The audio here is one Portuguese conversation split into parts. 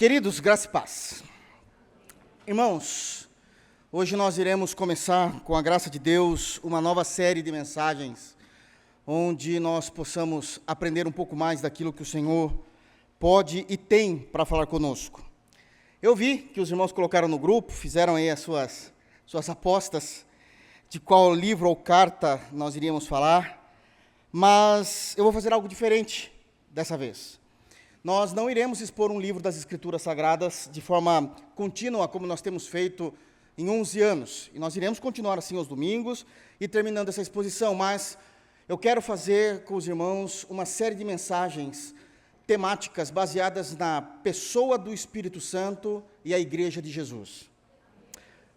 Queridos, graça e paz. Irmãos, hoje nós iremos começar, com a graça de Deus, uma nova série de mensagens, onde nós possamos aprender um pouco mais daquilo que o Senhor pode e tem para falar conosco. Eu vi que os irmãos colocaram no grupo, fizeram aí as suas apostas de qual livro ou carta nós iríamos falar, mas eu vou fazer algo diferente dessa vez. Nós não iremos expor um livro das Escrituras Sagradas de forma contínua, como nós temos feito em 11 anos. E nós iremos continuar assim aos domingos e terminando essa exposição, mas eu quero fazer com os irmãos uma série de mensagens temáticas baseadas na pessoa do Espírito Santo e a Igreja de Jesus.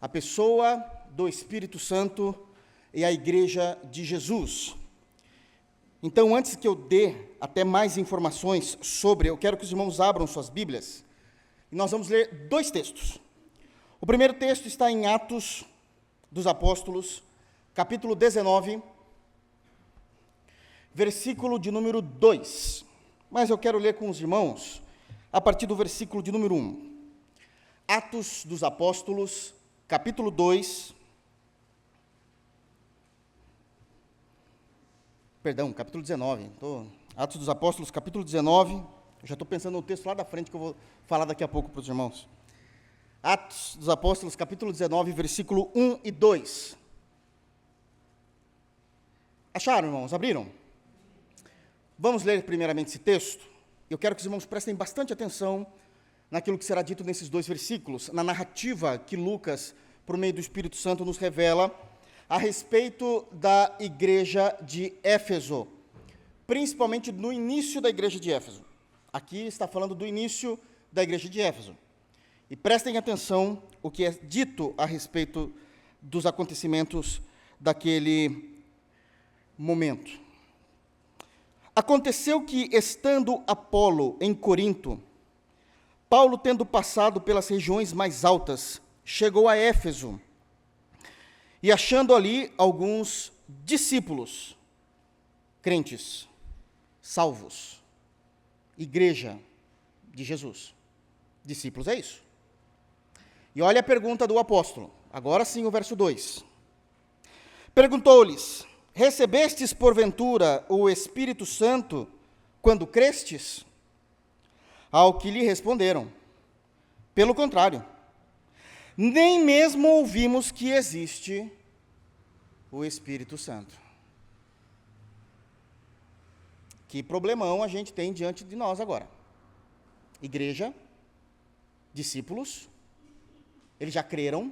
A pessoa do Espírito Santo e a Igreja de Jesus. Então, antes que eu dê até mais informações sobre, eu quero que os irmãos abram suas Bíblias, e nós vamos ler dois textos. O primeiro texto está em Atos dos Apóstolos, capítulo 19, versículo de número 2. Mas eu quero ler com os irmãos a partir do versículo de número 1. Atos dos Apóstolos, capítulo 2, capítulo 19. Atos dos Apóstolos, capítulo 19. Eu já estou pensando no texto lá da frente que eu vou falar daqui a pouco para os irmãos. Atos dos Apóstolos, capítulo 19, versículo 1 e 2. Acharam, irmãos? Abriram? Vamos ler primeiramente esse texto. Eu quero que os irmãos prestem bastante atenção naquilo que será dito nesses dois versículos, na narrativa que Lucas, por meio do Espírito Santo, nos revela a respeito da igreja de Éfeso, principalmente no início da igreja de Éfeso. Aqui está falando do início da igreja de Éfeso. E prestem atenção o que é dito a respeito dos acontecimentos daquele momento. Aconteceu que, estando Apolo em Corinto, Paulo, tendo passado pelas regiões mais altas, chegou a Éfeso, e achando ali alguns discípulos, crentes, salvos, igreja de Jesus. Discípulos é isso. E olha a pergunta do apóstolo, agora sim o verso 2. Perguntou-lhes: recebestes porventura o Espírito Santo quando crestes? Ao que lhe responderam: pelo contrário, nem mesmo ouvimos que existe o Espírito Santo. Que problemão a gente tem diante de nós agora. Igreja, discípulos, eles já creram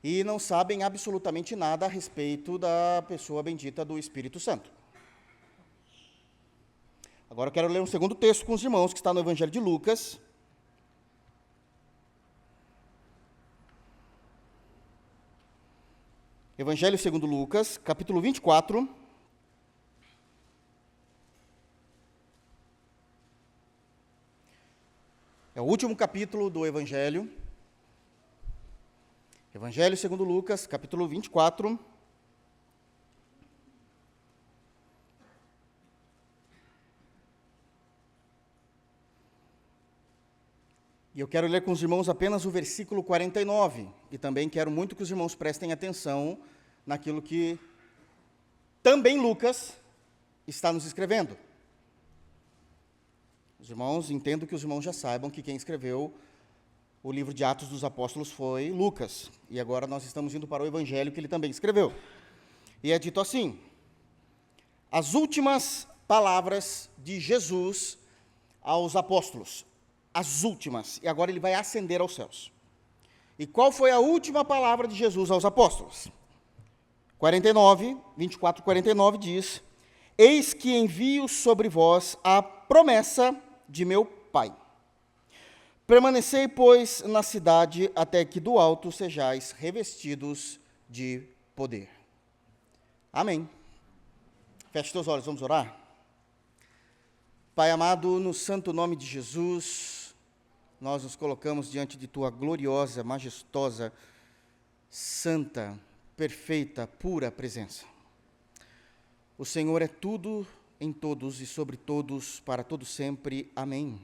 e não sabem absolutamente nada a respeito da pessoa bendita do Espírito Santo. Agora eu quero ler um segundo texto com os irmãos, que está no Evangelho de Lucas. Evangelho segundo Lucas, capítulo 24. É o último capítulo do Evangelho. Evangelho segundo Lucas, capítulo 24. E eu quero ler com os irmãos apenas o versículo 49, e também quero muito que os irmãos prestem atenção naquilo que também Lucas está nos escrevendo. Os irmãos, entendo que os irmãos já saibam que quem escreveu o livro de Atos dos Apóstolos foi Lucas, e agora nós estamos indo para o Evangelho que ele também escreveu. E é dito assim: as últimas palavras de Jesus aos apóstolos. As últimas, e agora ele vai ascender aos céus. E qual foi a última palavra de Jesus aos apóstolos? 24:49 diz: eis que envio sobre vós a promessa de meu Pai. Permanecei, pois, na cidade, até que do alto sejais revestidos de poder. Amém. Feche teus olhos, vamos orar? Pai amado, no santo nome de Jesus, nós nos colocamos diante de tua gloriosa, majestosa, santa, perfeita, pura presença. O Senhor é tudo em todos e sobre todos, para todo sempre. Amém.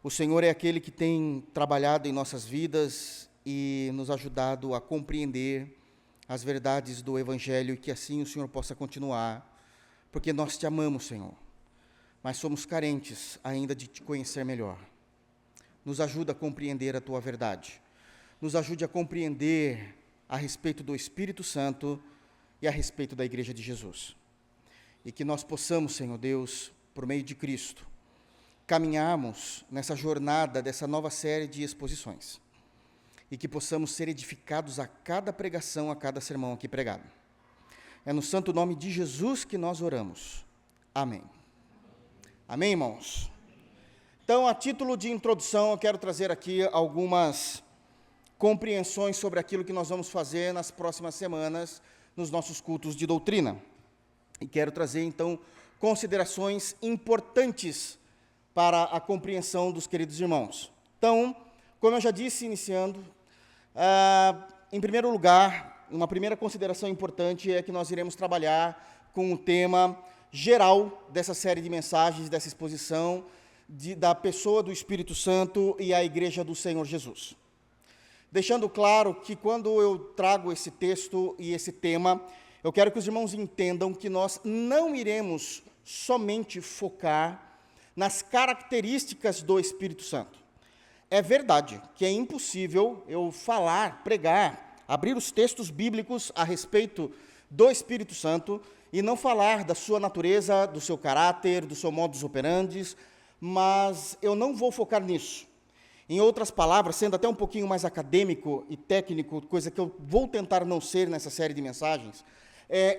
O Senhor é aquele que tem trabalhado em nossas vidas e nos ajudado a compreender as verdades do Evangelho, e que assim o Senhor possa continuar, porque nós te amamos, Senhor, mas somos carentes ainda de te conhecer melhor. Nos ajuda a compreender a tua verdade, nos ajude a compreender a respeito do Espírito Santo e a respeito da Igreja de Jesus. E que nós possamos, Senhor Deus, por meio de Cristo, caminharmos nessa jornada dessa nova série de exposições. E que possamos ser edificados a cada pregação, a cada sermão aqui pregado. É no santo nome de Jesus que nós oramos. Amém. Amém, irmãos? Então, a título de introdução, eu quero trazer aqui algumas compreensões sobre aquilo que nós vamos fazer nas próximas semanas, nos nossos cultos de doutrina. E quero trazer, então, considerações importantes para a compreensão dos queridos irmãos. Então, como eu já disse, iniciando, em primeiro lugar, uma primeira consideração importante é que nós iremos trabalhar com o tema geral dessa série de mensagens, dessa exposição, da pessoa do Espírito Santo e a Igreja do Senhor Jesus. Deixando claro que quando eu trago esse texto e esse tema, eu quero que os irmãos entendam que nós não iremos somente focar nas características do Espírito Santo. É verdade que é impossível eu falar, pregar, abrir os textos bíblicos a respeito do Espírito Santo e não falar da sua natureza, do seu caráter, do seu modus operandi, mas eu não vou focar nisso. Em outras palavras, sendo até um pouquinho mais acadêmico e técnico, coisa que eu vou tentar não ser nessa série de mensagens,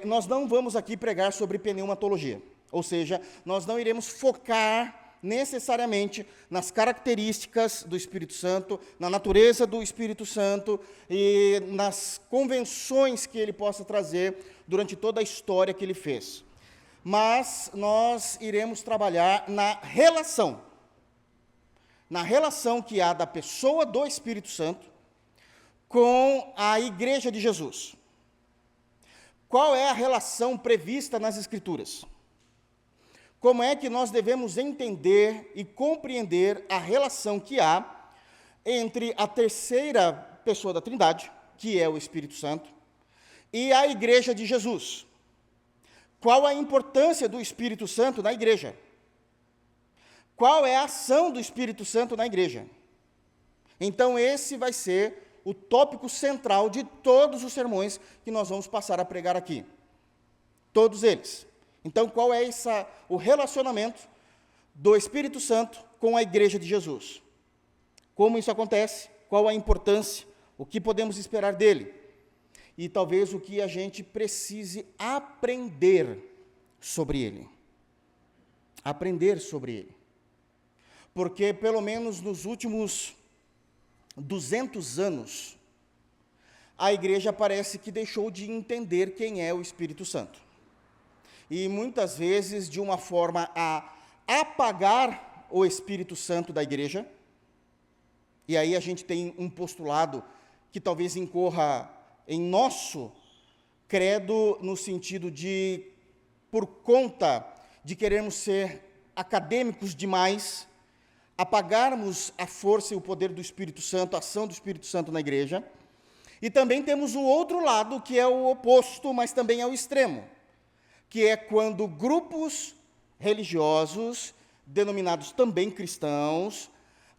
nós não vamos aqui pregar sobre pneumatologia, ou seja, nós não iremos focar necessariamente nas características do Espírito Santo, na natureza do Espírito Santo e nas convenções que ele possa trazer durante toda a história que ele fez. Mas nós iremos trabalhar na relação que há da pessoa do Espírito Santo com a Igreja de Jesus. Qual é a relação prevista nas Escrituras? Como é que nós devemos entender e compreender a relação que há entre a terceira pessoa da Trindade, que é o Espírito Santo, e a Igreja de Jesus? Qual a importância do Espírito Santo na Igreja? Qual é a ação do Espírito Santo na Igreja? Então, esse vai ser o tópico central de todos os sermões que nós vamos passar a pregar aqui. Todos eles. Então, qual é o relacionamento do Espírito Santo com a Igreja de Jesus? Como isso acontece? Qual a importância? O que podemos esperar dele? E talvez o que a gente precise aprender sobre ele. Aprender sobre ele. Porque, pelo menos nos últimos 200 anos, a Igreja parece que deixou de entender quem é o Espírito Santo. E muitas vezes de uma forma a apagar o Espírito Santo da Igreja, e aí a gente tem um postulado que talvez incorra em nosso credo, no sentido de, por conta de querermos ser acadêmicos demais, apagarmos a força e o poder do Espírito Santo, a ação do Espírito Santo na Igreja. E também temos o outro lado, que é o oposto, mas também é o extremo, que é quando grupos religiosos, denominados também cristãos,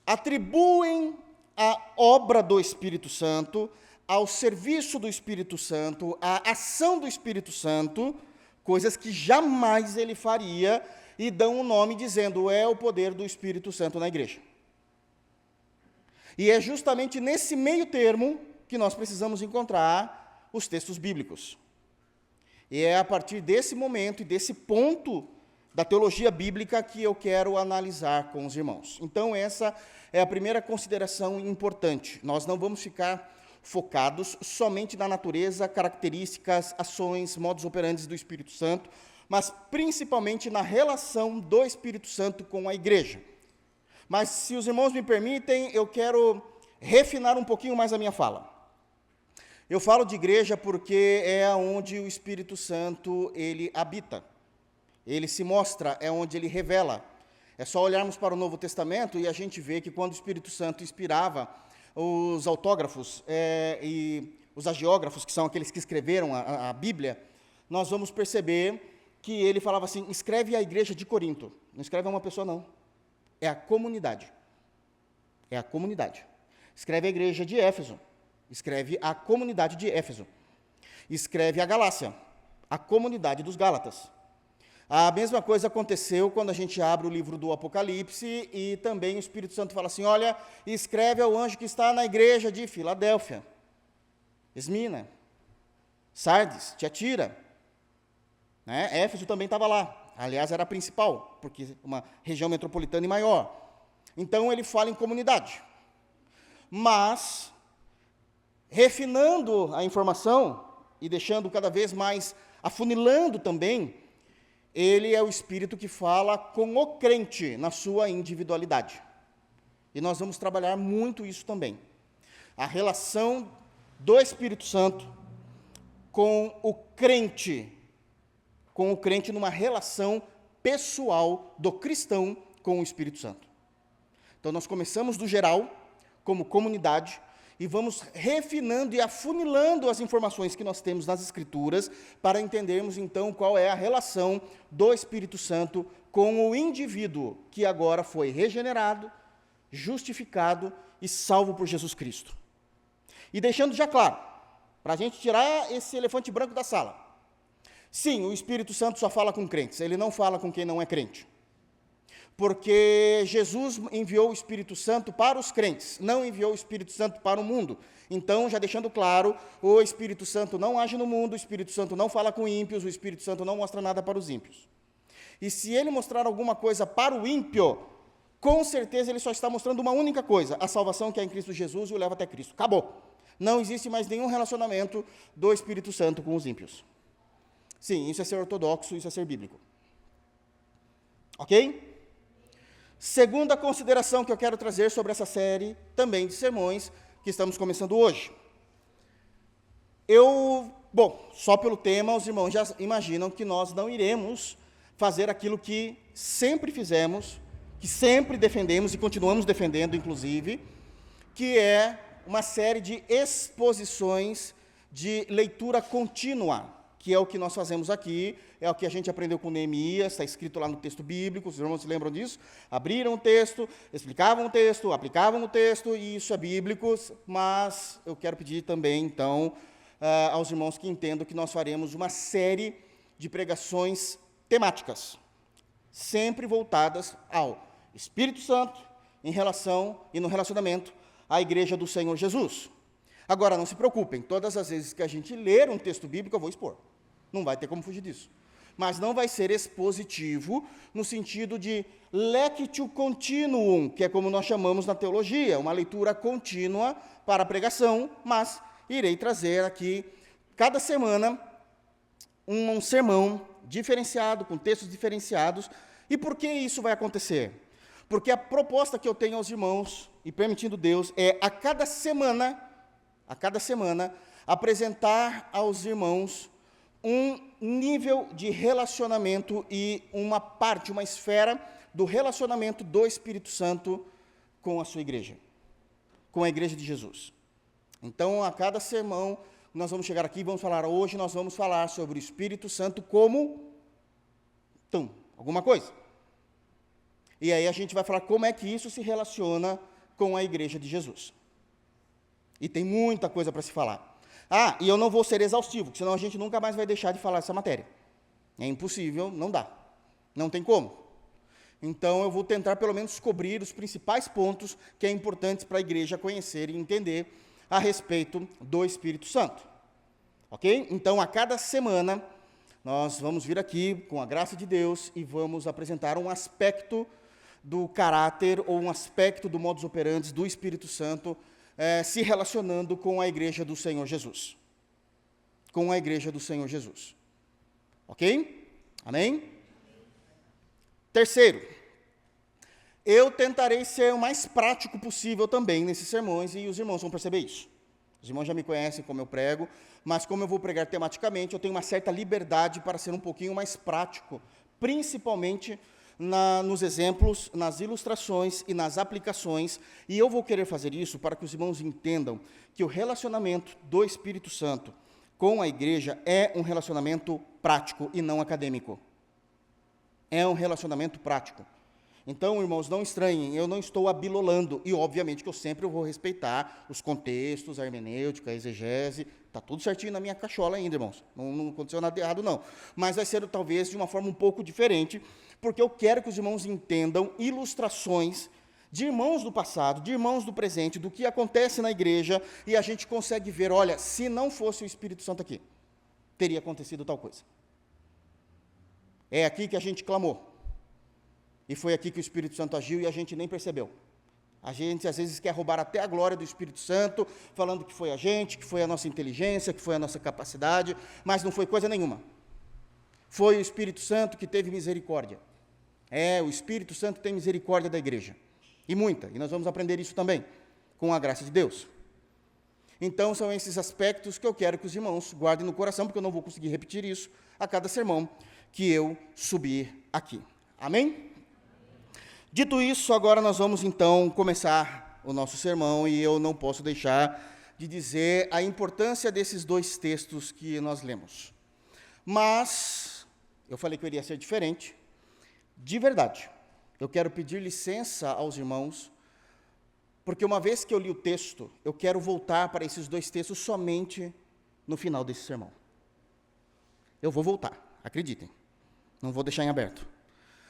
atribuem a obra do Espírito Santo, ao serviço do Espírito Santo, à ação do Espírito Santo, coisas que jamais ele faria, e dão um nome dizendo, é o poder do Espírito Santo na Igreja. E é justamente nesse meio termo que nós precisamos encontrar os textos bíblicos. E é a partir desse momento e desse ponto da teologia bíblica que eu quero analisar com os irmãos. Então, essa é a primeira consideração importante. Nós não vamos ficar focados somente na natureza, características, ações, modus operandi do Espírito Santo, mas principalmente na relação do Espírito Santo com a Igreja. Mas, se os irmãos me permitem, eu quero refinar um pouquinho mais a minha fala. Eu falo de igreja porque é onde o Espírito Santo, ele habita. Ele se mostra, é onde ele revela. É só olharmos para o Novo Testamento e a gente vê que quando o Espírito Santo inspirava os autógrafos e os agiógrafos, que são aqueles que escreveram a Bíblia, nós vamos perceber que ele falava assim, escreve a igreja de Corinto. Não escreve a uma pessoa, não. É a comunidade. É a comunidade. Escreve a igreja de Éfeso. Escreve a comunidade de Éfeso. Escreve a Galácia, a comunidade dos Gálatas. A mesma coisa aconteceu quando a gente abre o livro do Apocalipse e também o Espírito Santo fala assim, olha, escreve ao anjo que está na igreja de Filadélfia, Esmina, Sardes, Tiatira. Né? Éfeso também estava lá. Aliás, era a principal, porque uma região metropolitana e maior. Então, ele fala em comunidade. Mas, refinando a informação e deixando cada vez mais, afunilando também, ele é o Espírito que fala com o crente na sua individualidade. E nós vamos trabalhar muito isso também. A relação do Espírito Santo com o crente numa relação pessoal do cristão com o Espírito Santo. Então, nós começamos do geral, como comunidade, e vamos refinando e afunilando as informações que nós temos nas Escrituras, para entendermos, então, qual é a relação do Espírito Santo com o indivíduo que agora foi regenerado, justificado e salvo por Jesus Cristo. E deixando já claro, para a gente tirar esse elefante branco da sala, sim, o Espírito Santo só fala com crentes, ele não fala com quem não é crente. Porque Jesus enviou o Espírito Santo para os crentes, não enviou o Espírito Santo para o mundo. Então, já deixando claro, o Espírito Santo não age no mundo, o Espírito Santo não fala com ímpios, o Espírito Santo não mostra nada para os ímpios. E se ele mostrar alguma coisa para o ímpio, com certeza ele só está mostrando uma única coisa, a salvação que é em Cristo Jesus e o leva até Cristo. Acabou. Não existe mais nenhum relacionamento do Espírito Santo com os ímpios. Sim, isso é ser ortodoxo, isso é ser bíblico. Ok? Segunda consideração que eu quero trazer sobre essa série, também de sermões, que estamos começando hoje. Só pelo tema, os irmãos já imaginam que nós não iremos fazer aquilo que sempre fizemos, que sempre defendemos e continuamos defendendo, inclusive, que é uma série de exposições de leitura contínua, que é o que nós fazemos aqui, é o que a gente aprendeu com Neemias, está escrito lá no texto bíblico, os irmãos se lembram disso? Abriram o texto, explicavam o texto, aplicavam o texto, e isso é bíblico, mas eu quero pedir também, então, aos irmãos que entendam que nós faremos uma série de pregações temáticas, sempre voltadas ao Espírito Santo, em relação e no relacionamento à Igreja do Senhor Jesus. Agora, não se preocupem, todas as vezes que a gente ler um texto bíblico, eu vou expor. Não vai ter como fugir disso. Mas não vai ser expositivo no sentido de lectio continuum, que é como nós chamamos na teologia, uma leitura contínua para a pregação, mas irei trazer aqui, cada semana, um sermão diferenciado, com textos diferenciados. E por que isso vai acontecer? Porque a proposta que eu tenho aos irmãos, e permitindo Deus, é a cada semana, apresentar aos irmãos um nível de relacionamento e uma parte, uma esfera do relacionamento do Espírito Santo com a sua igreja, com a igreja de Jesus. Então, a cada sermão, nós vamos chegar aqui e vamos falar, hoje nós vamos falar sobre o Espírito Santo como alguma coisa. E aí a gente vai falar como é que isso se relaciona com a igreja de Jesus. E tem muita coisa para se falar. E eu não vou ser exaustivo, porque senão a gente nunca mais vai deixar de falar essa matéria. É impossível, não dá. Não tem como. Então, eu vou tentar, pelo menos, cobrir os principais pontos que é importante para a igreja conhecer e entender a respeito do Espírito Santo. Ok? Então, a cada semana, nós vamos vir aqui, com a graça de Deus, e vamos apresentar um aspecto do caráter, ou um aspecto do modus operandi do Espírito Santo, se relacionando com a igreja do Senhor Jesus. Com a igreja do Senhor Jesus. Ok? Amém? Terceiro, eu tentarei ser o mais prático possível também nesses sermões, e os irmãos vão perceber isso. Os irmãos já me conhecem como eu prego, mas como eu vou pregar tematicamente, eu tenho uma certa liberdade para ser um pouquinho mais prático, principalmente nos exemplos, nas ilustrações e nas aplicações, e eu vou querer fazer isso para que os irmãos entendam que o relacionamento do Espírito Santo com a igreja é um relacionamento prático e não acadêmico. É um relacionamento prático. Então, irmãos, não estranhem, eu não estou abilolando, e obviamente que eu sempre vou respeitar os contextos, a hermenêutica, a exegese, está tudo certinho na minha cachola ainda, irmãos, não aconteceu nada errado não, mas vai ser talvez de uma forma um pouco diferente, porque eu quero que os irmãos entendam ilustrações de irmãos do passado, de irmãos do presente, do que acontece na igreja, e a gente consegue ver, olha, se não fosse o Espírito Santo aqui, teria acontecido tal coisa. É aqui que a gente clamou. E foi aqui que o Espírito Santo agiu e a gente nem percebeu. A gente, às vezes, quer roubar até a glória do Espírito Santo, falando que foi a gente, que foi a nossa inteligência, que foi a nossa capacidade, mas não foi coisa nenhuma. Foi o Espírito Santo que teve misericórdia. O Espírito Santo tem misericórdia da igreja. E muita, e nós vamos aprender isso também, com a graça de Deus. Então, são esses aspectos que eu quero que os irmãos guardem no coração, porque eu não vou conseguir repetir isso a cada sermão que eu subir aqui. Amém? Dito isso, agora nós vamos então começar o nosso sermão, e eu não posso deixar de dizer a importância desses dois textos que nós lemos. Mas, eu falei que eu iria ser diferente, de verdade, eu quero pedir licença aos irmãos, porque uma vez que eu li o texto, eu quero voltar para esses dois textos somente no final desse sermão. Eu vou voltar, acreditem, não vou deixar em aberto.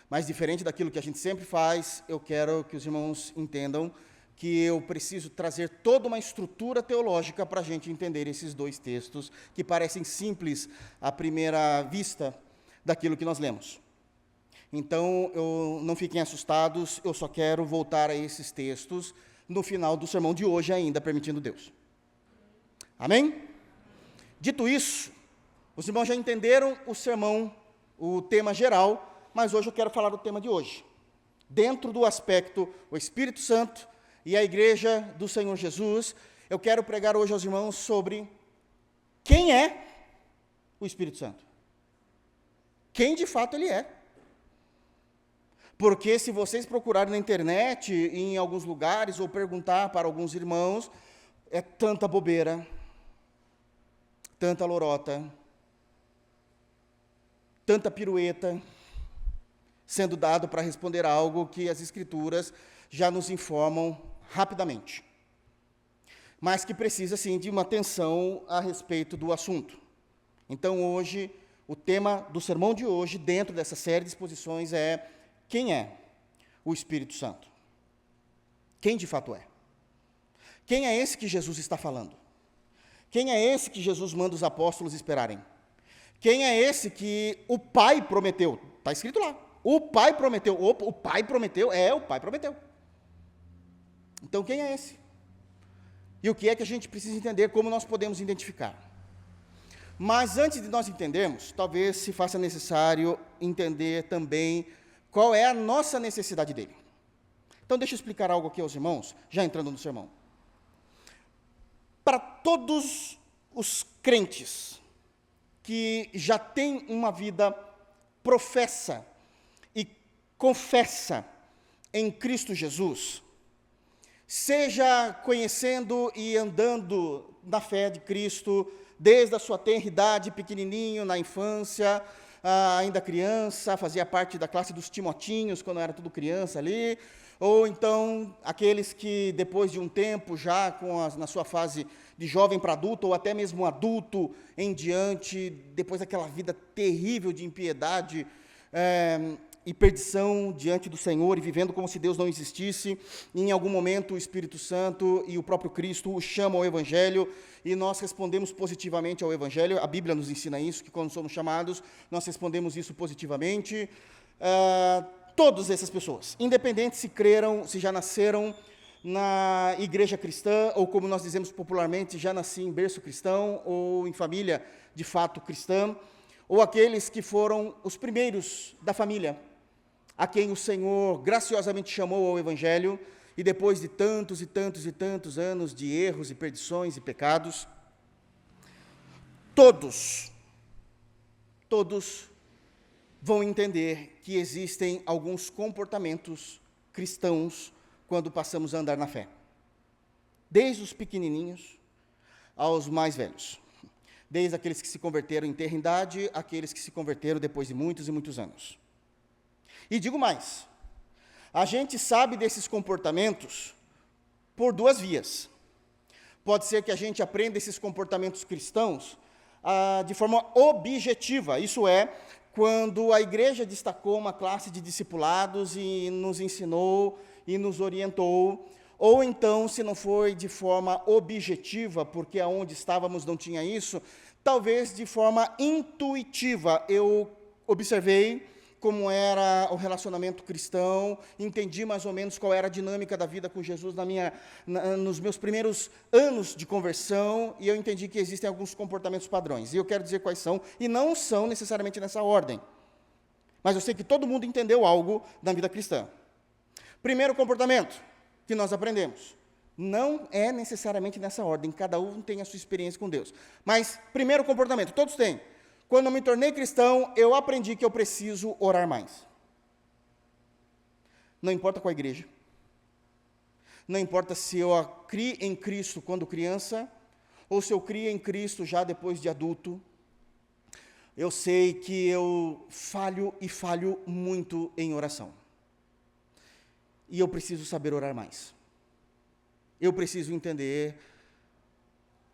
Mas, diferente daquilo que a gente sempre faz, eu quero que os irmãos entendam que eu preciso trazer toda uma estrutura teológica para a gente entender esses dois textos, que parecem simples à primeira vista daquilo que nós lemos. Então, não fiquem assustados, eu só quero voltar a esses textos no final do sermão de hoje ainda, permitindo Deus. Amém? Dito isso, os irmãos já entenderam o sermão, o tema geral, mas hoje eu quero falar do tema de hoje. Dentro do aspecto o Espírito Santo e a igreja do Senhor Jesus, eu quero pregar hoje aos irmãos sobre quem é o Espírito Santo. Quem de fato ele é. Porque se vocês procurarem na internet, em alguns lugares, ou perguntar para alguns irmãos, é tanta bobeira, tanta lorota, tanta pirueta, sendo dado para responder algo que as Escrituras já nos informam rapidamente, mas que precisa, sim, de uma atenção a respeito do assunto. Então, hoje, o tema do sermão de hoje, dentro dessa série de exposições, é quem é o Espírito Santo? Quem de fato é? Quem é esse que Jesus está falando? Quem é esse que Jesus manda os apóstolos esperarem? Quem é esse que o Pai prometeu? Está escrito lá. O Pai prometeu. O Pai prometeu? O Pai prometeu. Então, quem é esse? E o que é que a gente precisa entender, como nós podemos identificar? Mas, antes de nós entendermos, talvez se faça necessário entender também qual é a nossa necessidade dele. Então, deixa eu explicar algo aqui aos irmãos, já entrando no sermão. Para todos os crentes que já têm uma vida professa e confessa em Cristo Jesus, seja conhecendo e andando na fé de Cristo, desde a sua tenra idade, pequenininho, na infância, ainda criança, fazia parte da classe dos Timotinhos, quando era tudo criança ali, ou então aqueles que depois de um tempo, já na sua fase de jovem para adulto, ou até mesmo adulto em diante, depois daquela vida terrível de impiedade e perdição diante do Senhor, e vivendo como se Deus não existisse, e em algum momento o Espírito Santo e o próprio Cristo o chamam ao Evangelho, e nós respondemos positivamente ao Evangelho. A Bíblia nos ensina isso, que quando somos chamados, nós respondemos isso positivamente. Todas essas pessoas, independente se creram, se já nasceram na igreja cristã, ou como nós dizemos popularmente, já nasci em berço cristão, ou em família de fato cristã, ou aqueles que foram os primeiros da família, a quem o Senhor graciosamente chamou ao Evangelho, e depois de tantos e tantos e tantos anos de erros e perdições e pecados, todos vão entender que existem alguns comportamentos cristãos quando passamos a andar na fé. Desde os pequenininhos aos mais velhos. Desde aqueles que se converteram em tenra idade, aqueles que se converteram depois de muitos e muitos anos. E digo mais, a gente sabe desses comportamentos por duas vias. Pode ser que a gente aprenda esses comportamentos cristãos de forma objetiva, isso é, quando a igreja destacou uma classe de discipulados e nos ensinou e nos orientou, ou então, se não foi de forma objetiva, porque aonde estávamos não tinha isso, talvez de forma intuitiva. Eu observei como era o relacionamento cristão, entendi mais ou menos qual era a dinâmica da vida com Jesus nos meus primeiros anos de conversão, e eu entendi que existem alguns comportamentos padrões, e eu quero dizer quais são, e não são necessariamente nessa ordem, mas eu sei que todo mundo entendeu algo da vida cristã. Primeiro comportamento que nós aprendemos, não é necessariamente nessa ordem, cada um tem a sua experiência com Deus, mas primeiro comportamento, todos têm. Quando eu me tornei cristão, eu aprendi que eu preciso orar mais. Não importa qual igreja, não importa se eu criei em Cristo quando criança, ou se eu criei em Cristo já depois de adulto, eu sei que eu falho muito em oração. E eu preciso saber orar mais. Eu preciso entender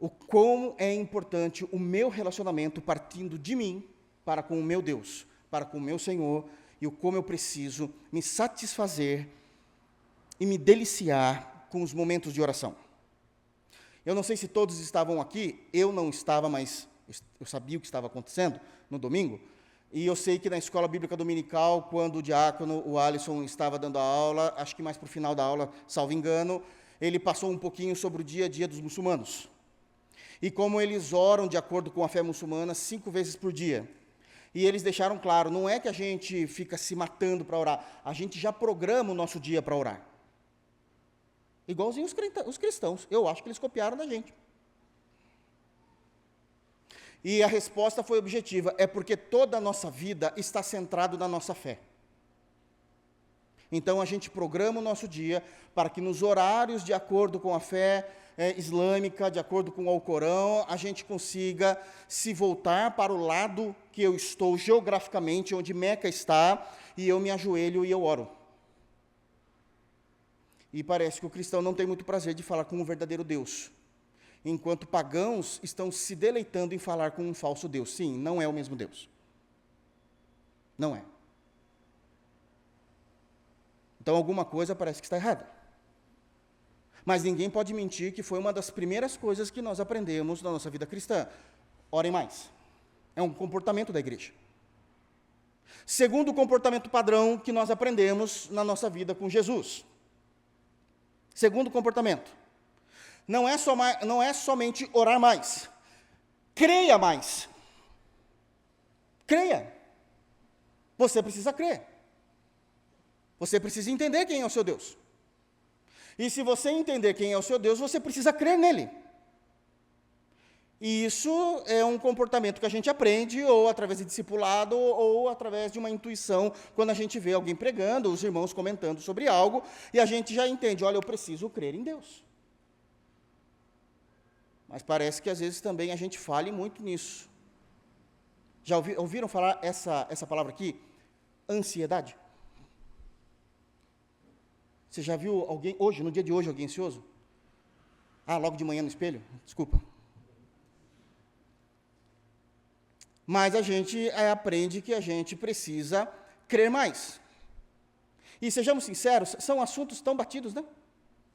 o quão é importante o meu relacionamento partindo de mim para com o meu Deus, para com o meu Senhor, e o como eu preciso me satisfazer e me deliciar com os momentos de oração. Eu não sei se todos estavam aqui, eu não estava, mas eu sabia o que estava acontecendo no domingo, e eu sei que na escola bíblica dominical, quando o diácono, o Alisson, estava dando a aula, acho que mais para o final da aula, salvo engano, ele passou um pouquinho sobre o dia a dia dos muçulmanos. E como eles oram de acordo com a fé muçulmana 5 vezes por dia. E eles deixaram claro, não é que a gente fica se matando para orar, a gente já programa o nosso dia para orar. Igualzinho os cristãos, eu acho que eles copiaram da gente. E a resposta foi objetiva, é porque toda a nossa vida está centrada na nossa fé. Então a gente programa o nosso dia para que nos horários de acordo com a fé islâmica, de acordo com o Alcorão, a gente consiga se voltar para o lado que eu estou geograficamente, onde Meca está, e eu me ajoelho e eu oro. E parece que o cristão não tem muito prazer de falar com o verdadeiro Deus, enquanto pagãos estão se deleitando em falar com um falso Deus. Sim, não é o mesmo Deus. Não é. Então alguma coisa parece que está errada. Mas ninguém pode mentir que foi uma das primeiras coisas que nós aprendemos na nossa vida cristã. Orem mais. É um comportamento da igreja. Segundo comportamento padrão que nós aprendemos na nossa vida com Jesus. Segundo comportamento. Não é somente orar mais. Creia mais. Creia. Você precisa crer. Você precisa entender quem é o seu Deus. E se você entender quem é o seu Deus, você precisa crer nele. E isso é um comportamento que a gente aprende, ou através de discipulado, ou através de uma intuição, quando a gente vê alguém pregando, os irmãos comentando sobre algo, e a gente já entende, olha, eu preciso crer em Deus. Mas parece que às vezes também a gente falha muito nisso. Já ouviram falar essa palavra aqui? Ansiedade. Você já viu alguém, hoje, no dia de hoje, alguém ansioso? Logo de manhã no espelho? Desculpa. Mas a gente aprende que a gente precisa crer mais. E sejamos sinceros, são assuntos tão batidos, né?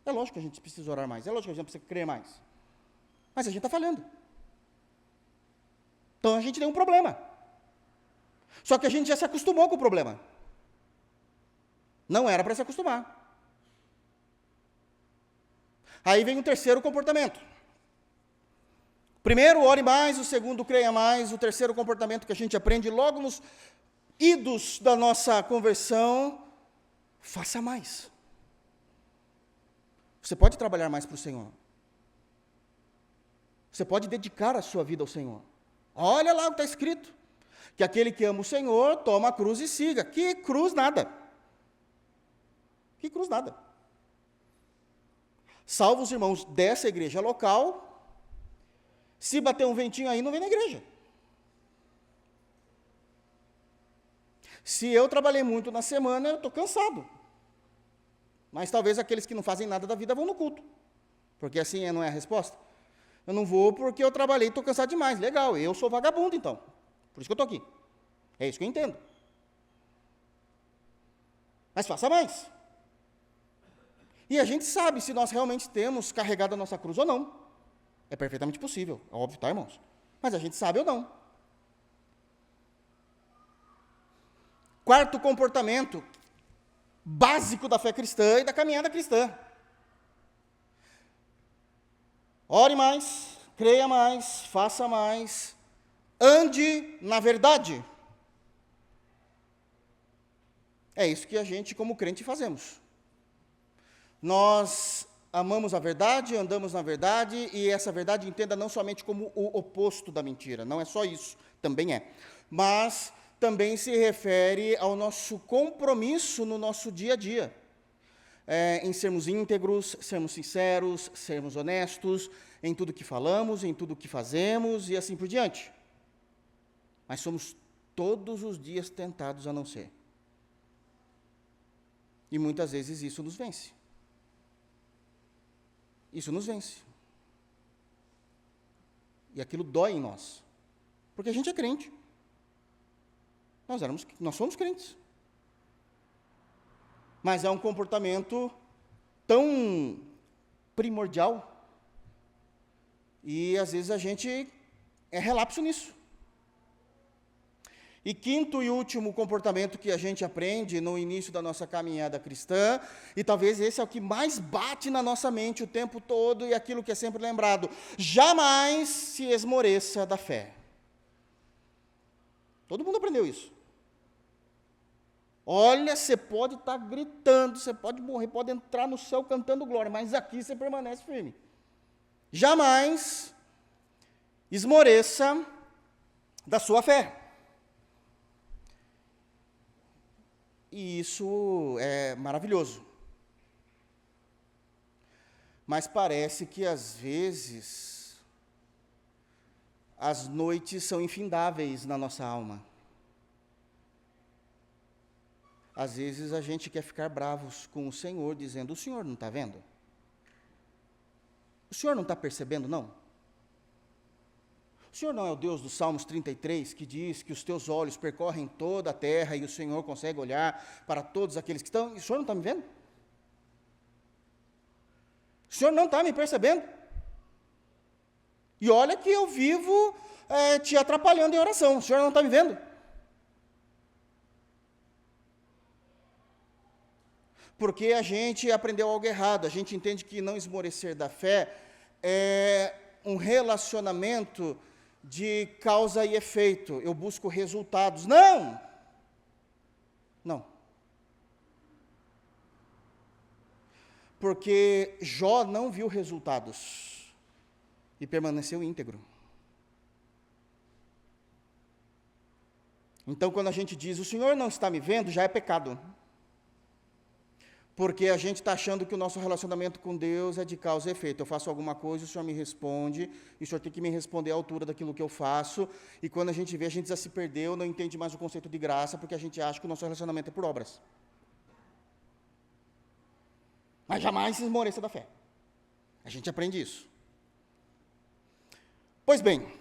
É lógico que a gente precisa orar mais, é lógico que a gente precisa crer mais. Mas a gente está falhando. Então a gente tem um problema. Só que a gente já se acostumou com o problema. Não era para se acostumar. Aí vem o terceiro comportamento. Primeiro, ore mais, o segundo, creia mais, o terceiro comportamento que a gente aprende logo nos idos da nossa conversão, faça mais. Você pode trabalhar mais para o Senhor. Você pode dedicar a sua vida ao Senhor. Olha lá o que está escrito. Que aquele que ama o Senhor, toma a cruz e siga. Que cruz nada. Que cruz nada. Salva os irmãos dessa igreja local, se bater um ventinho aí, não vem na igreja. Se eu trabalhei muito na semana, eu estou cansado. Mas talvez aqueles que não fazem nada da vida vão no culto. Porque assim não é a resposta. Eu não vou porque eu trabalhei e estou cansado demais. Legal, eu sou vagabundo então. Por isso que eu estou aqui. É isso que eu entendo. Mas faça mais. E a gente sabe se nós realmente temos carregado a nossa cruz ou não. É perfeitamente possível, é óbvio, tá, irmãos? Mas a gente sabe ou não. Quarto comportamento básico da fé cristã e da caminhada cristã. Ore mais, creia mais, faça mais, ande na verdade. É isso que a gente, como crente, fazemos. Nós amamos a verdade, andamos na verdade, e essa verdade entenda não somente como o oposto da mentira, não é só isso, também é. Mas também se refere ao nosso compromisso no nosso dia a dia. Em sermos íntegros, sermos sinceros, sermos honestos, em tudo que falamos, em tudo que fazemos, e assim por diante. Mas somos todos os dias tentados a não ser. E muitas vezes isso nos vence. Isso nos vence. E aquilo dói em nós. Porque a gente é crente. Nós somos crentes. Mas é um comportamento tão primordial. E às vezes a gente é relapso nisso. E quinto e último comportamento que a gente aprende no início da nossa caminhada cristã, e talvez esse é o que mais bate na nossa mente o tempo todo, e aquilo que é sempre lembrado: jamais se esmoreça da fé. Todo mundo aprendeu isso. Olha, você pode estar gritando, você pode morrer, pode entrar no céu cantando glória, mas aqui você permanece firme. Jamais esmoreça da sua fé. E isso é maravilhoso. Mas parece que, às vezes, as noites são infindáveis na nossa alma. Às vezes a gente quer ficar bravos com o Senhor, dizendo: o Senhor não está vendo? O Senhor não está percebendo, não? O Senhor não é o Deus dos Salmos 33, que diz que os teus olhos percorrem toda a terra e o Senhor consegue olhar para todos aqueles que estão... O Senhor não está me vendo? O Senhor não está me percebendo? E olha que eu vivo te atrapalhando em oração. O Senhor não está me vendo? Porque a gente aprendeu algo errado. A gente entende que não esmorecer da fé é um relacionamento de causa e efeito. Eu busco resultados. Não! Não. Porque Jó não viu resultados e permaneceu íntegro. Então, quando a gente diz: o Senhor não está me vendo, já é pecado. Porque a gente está achando que o nosso relacionamento com Deus é de causa e efeito. Eu faço alguma coisa, o Senhor me responde, e o Senhor tem que me responder à altura daquilo que eu faço, e quando a gente vê, a gente já se perdeu, não entende mais o conceito de graça, porque a gente acha que o nosso relacionamento é por obras. Mas jamais se esmoreça da fé. A gente aprende isso. Pois bem,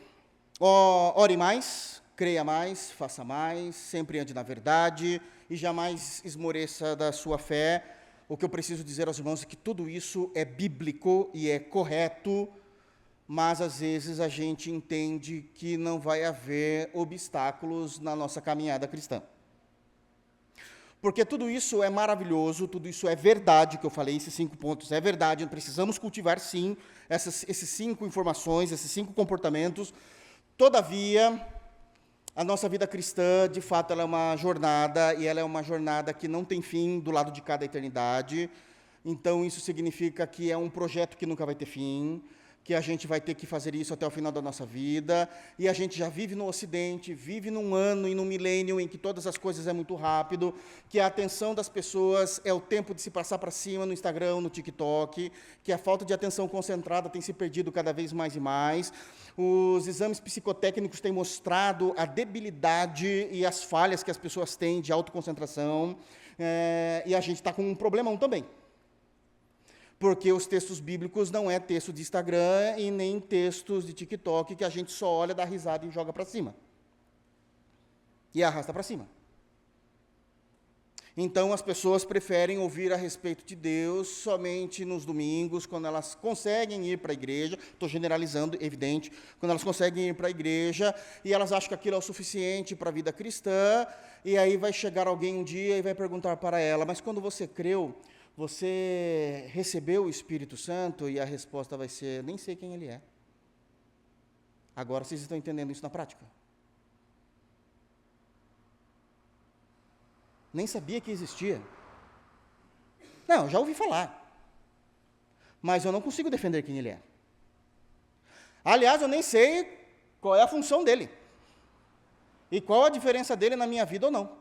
ore mais, creia mais, faça mais, sempre ande na verdade, e jamais esmoreça da sua fé. O que eu preciso dizer aos irmãos é que tudo isso é bíblico e é correto, mas às vezes a gente entende que não vai haver obstáculos na nossa caminhada cristã. Porque tudo isso é maravilhoso, tudo isso é verdade, que eu falei, esses 5 pontos é verdade, precisamos cultivar sim esses 5 informações, esses 5 comportamentos. Todavia, a nossa vida cristã, de fato, ela é uma jornada, e ela é uma jornada que não tem fim do lado de cada eternidade. Então, isso significa que é um projeto que nunca vai ter fim, que a gente vai ter que fazer isso até o final da nossa vida, e a gente já vive no Ocidente, vive num ano e num milênio em que todas as coisas é muito rápido, que a atenção das pessoas é o tempo de se passar para cima no Instagram, no TikTok, que a falta de atenção concentrada tem se perdido cada vez mais e mais. Os exames psicotécnicos têm mostrado a debilidade e as falhas que as pessoas têm de autoconcentração, e a gente está com um problemão também. Porque os textos bíblicos não é texto de Instagram e nem textos de TikTok que a gente só olha, dá risada e joga para cima. E arrasta para cima. Então, as pessoas preferem ouvir a respeito de Deus somente nos domingos, quando elas conseguem ir para a igreja, estou generalizando, evidente, quando elas conseguem ir para a igreja, e elas acham que aquilo é o suficiente para a vida cristã, e aí vai chegar alguém um dia e vai perguntar para ela, mas quando você creu, você recebeu o Espírito Santo? E a resposta vai ser, nem sei quem ele é. Agora vocês estão entendendo isso na prática? Nem sabia que existia. Não, já ouvi falar. Mas eu não consigo defender quem ele é. Aliás, eu nem sei qual é a função dele. E qual a diferença dele na minha vida ou não.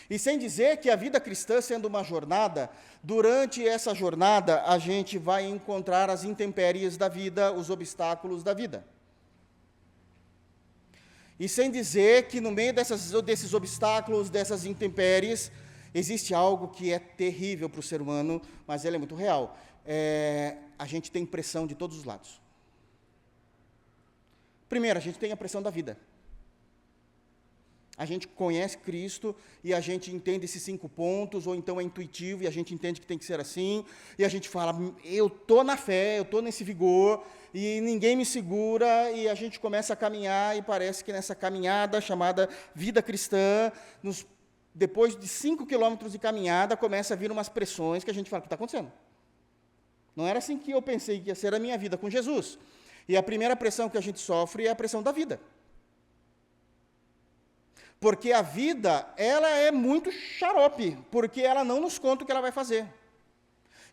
E sem dizer que a vida cristã, sendo uma jornada, durante essa jornada, a gente vai encontrar as intempéries da vida, os obstáculos da vida. E sem dizer que no meio desses obstáculos, dessas intempéries, existe algo que é terrível para o ser humano, mas ele é muito real. A gente tem pressão de todos os lados. Primeiro, a gente tem a pressão da vida. A gente conhece Cristo e a gente entende esses 5 pontos, ou então é intuitivo e a gente entende que tem que ser assim, e a gente fala, eu estou na fé, eu estou nesse vigor, e ninguém me segura, e a gente começa a caminhar, e parece que nessa caminhada chamada vida cristã, depois de 5 quilômetros de caminhada, começa a vir umas pressões que a gente fala, o que está acontecendo? Não era assim que eu pensei que ia ser a minha vida com Jesus. E a primeira pressão que a gente sofre é a pressão da vida. Porque a vida, ela é muito xarope, porque ela não nos conta o que ela vai fazer.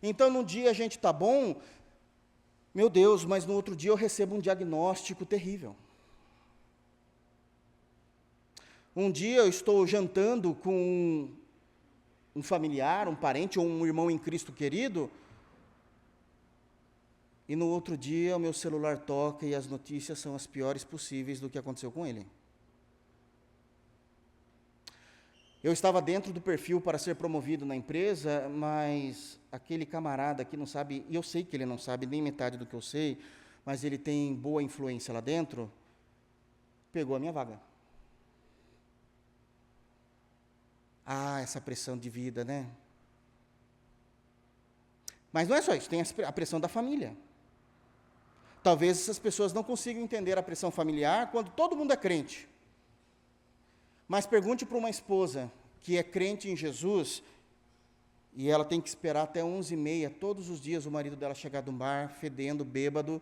Então, num dia a gente está bom, meu Deus, mas no outro dia eu recebo um diagnóstico terrível. Um dia eu estou jantando com um familiar, um parente ou um irmão em Cristo querido, e no outro dia o meu celular toca e as notícias são as piores possíveis do que aconteceu com ele. Eu estava dentro do perfil para ser promovido na empresa, mas aquele camarada que não sabe, e eu sei que ele não sabe nem metade do que eu sei, mas ele tem boa influência lá dentro, pegou a minha vaga. Ah, essa pressão de vida, né? Mas não é só isso, tem a pressão da família. Talvez essas pessoas não consigam entender a pressão familiar quando todo mundo é crente. Mas pergunte para uma esposa que é crente em Jesus, e ela tem que esperar até 11h30, todos os dias, o marido dela chegar do bar, fedendo, bêbado,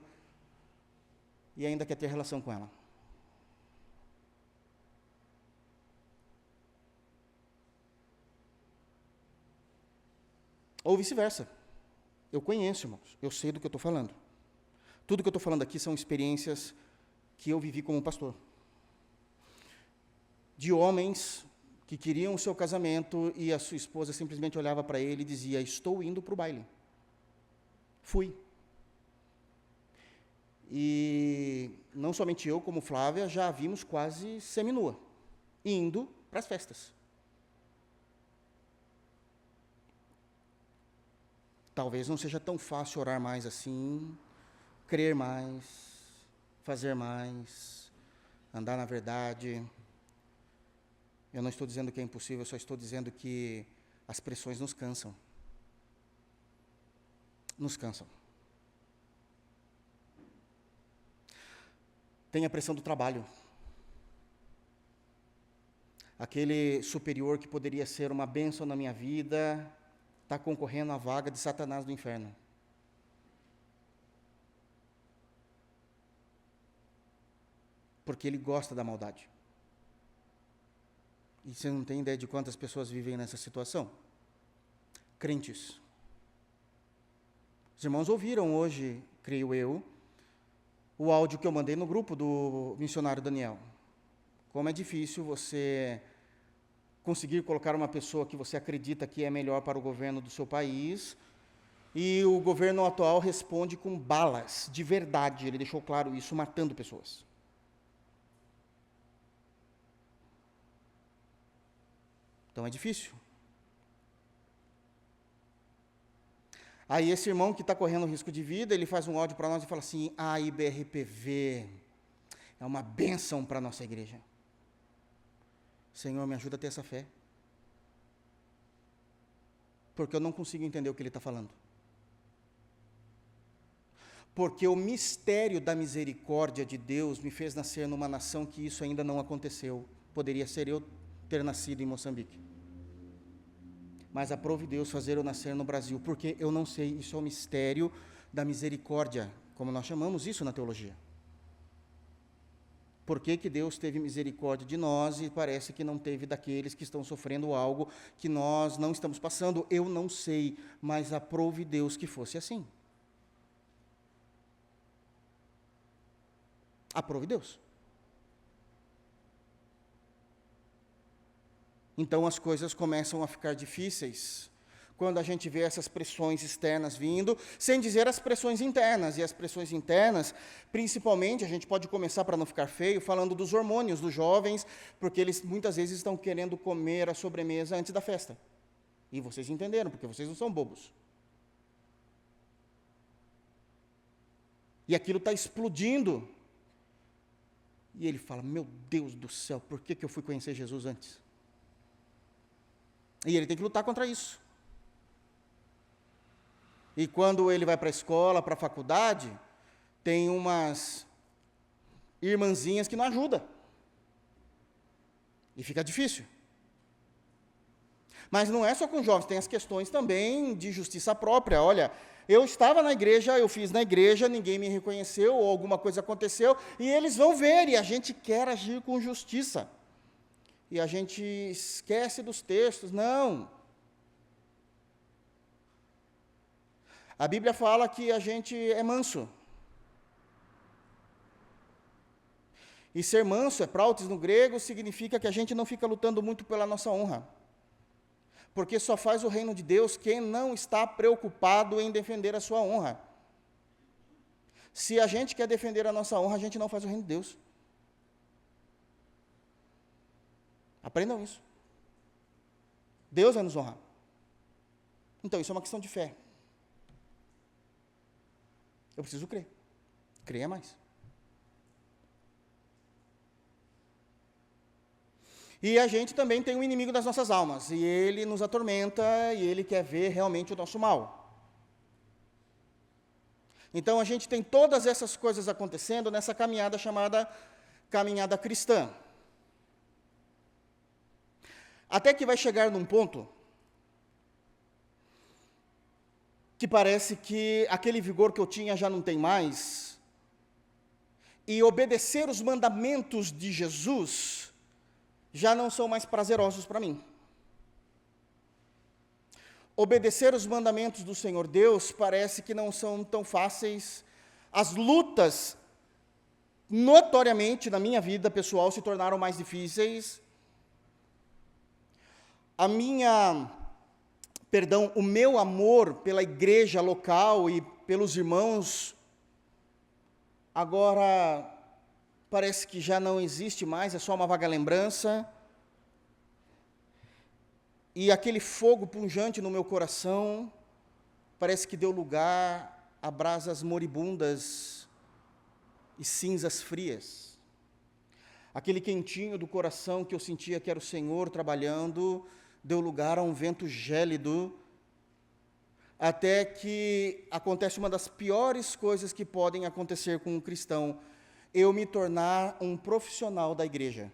e ainda quer ter relação com ela. Ou vice-versa. Eu conheço, irmãos, eu sei do que eu estou falando. Tudo que eu estou falando aqui são experiências que eu vivi como pastor. De homens que queriam o seu casamento e a sua esposa simplesmente olhava para ele e dizia, estou indo para o baile. Fui. E não somente eu, como Flávia, já a vimos quase seminua, indo para as festas. Talvez não seja tão fácil orar mais assim, crer mais, fazer mais, andar na verdade. Eu não estou dizendo que é impossível, eu só estou dizendo que as pressões nos cansam. Nos cansam. Tem a pressão do trabalho. Aquele superior que poderia ser uma bênção na minha vida, está concorrendo à vaga de Satanás do inferno. Porque ele gosta da maldade. E você não tem ideia de quantas pessoas vivem nessa situação? Crentes. Os irmãos ouviram hoje, creio eu, o áudio que eu mandei no grupo do missionário Daniel. Como é difícil você conseguir colocar uma pessoa que você acredita que é melhor para o governo do seu país, e o governo atual responde com balas, de verdade, ele deixou claro isso, matando pessoas. Então é difícil. Aí esse irmão que está correndo risco de vida, ele faz um áudio para nós e fala assim: a IBRPV é uma bênção para a nossa igreja. Senhor, me ajuda a ter essa fé. Porque eu não consigo entender o que ele está falando. Porque o mistério da misericórdia de Deus me fez nascer numa nação que isso ainda não aconteceu. Poderia ser eu ter nascido em Moçambique. Mas aprove Deus fazer eu nascer no Brasil, porque eu não sei, isso é o mistério da misericórdia, como nós chamamos isso na teologia. Por que que Deus teve misericórdia de nós e parece que não teve daqueles que estão sofrendo algo que nós não estamos passando? Eu não sei, mas aprove Deus que fosse assim. Aprove Deus. Então as coisas começam a ficar difíceis quando a gente vê essas pressões externas vindo, sem dizer as pressões internas. E as pressões internas, principalmente, a gente pode começar, para não ficar feio, falando dos hormônios dos jovens, porque eles muitas vezes estão querendo comer a sobremesa antes da festa. E vocês entenderam, porque vocês não são bobos. E aquilo está explodindo. E ele fala: meu Deus do céu, por que que eu fui conhecer Jesus antes? E ele tem que lutar contra isso. E quando ele vai para a escola, para a faculdade, tem umas irmãzinhas que não ajudam. E fica difícil. Mas não é só com jovens, tem as questões também de justiça própria. Olha, eu estava na igreja, eu fiz na igreja, ninguém me reconheceu, ou alguma coisa aconteceu, e eles vão ver, e a gente quer agir com justiça. E a gente esquece dos textos. Não. A Bíblia fala que a gente é manso. E ser manso, prautes no grego, significa que a gente não fica lutando muito pela nossa honra. Porque só faz o reino de Deus quem não está preocupado em defender a sua honra. Se a gente quer defender a nossa honra, a gente não faz o reino de Deus. Aprendam isso. Deus vai nos honrar. Então, isso é uma questão de fé. Eu preciso crer. Creia mais. E a gente também tem um inimigo das nossas almas. E ele nos atormenta, e ele quer ver realmente o nosso mal. Então, a gente tem todas essas coisas acontecendo nessa caminhada chamada caminhada cristã. Até que vai chegar num ponto que parece que aquele vigor que eu tinha já não tem mais, e obedecer os mandamentos de Jesus já não são mais prazerosos para mim. Obedecer os mandamentos do Senhor Deus parece que não são tão fáceis. As lutas, notoriamente, na minha vida pessoal, se tornaram mais difíceis. O meu amor pela igreja local e pelos irmãos, agora parece que já não existe mais, é só uma vaga lembrança. E aquele fogo pungente no meu coração, parece que deu lugar a brasas moribundas e cinzas frias. Aquele quentinho do coração que eu sentia que era o Senhor trabalhando, deu lugar a um vento gélido, até que acontece uma das piores coisas que podem acontecer com um cristão: eu me tornar um profissional da igreja.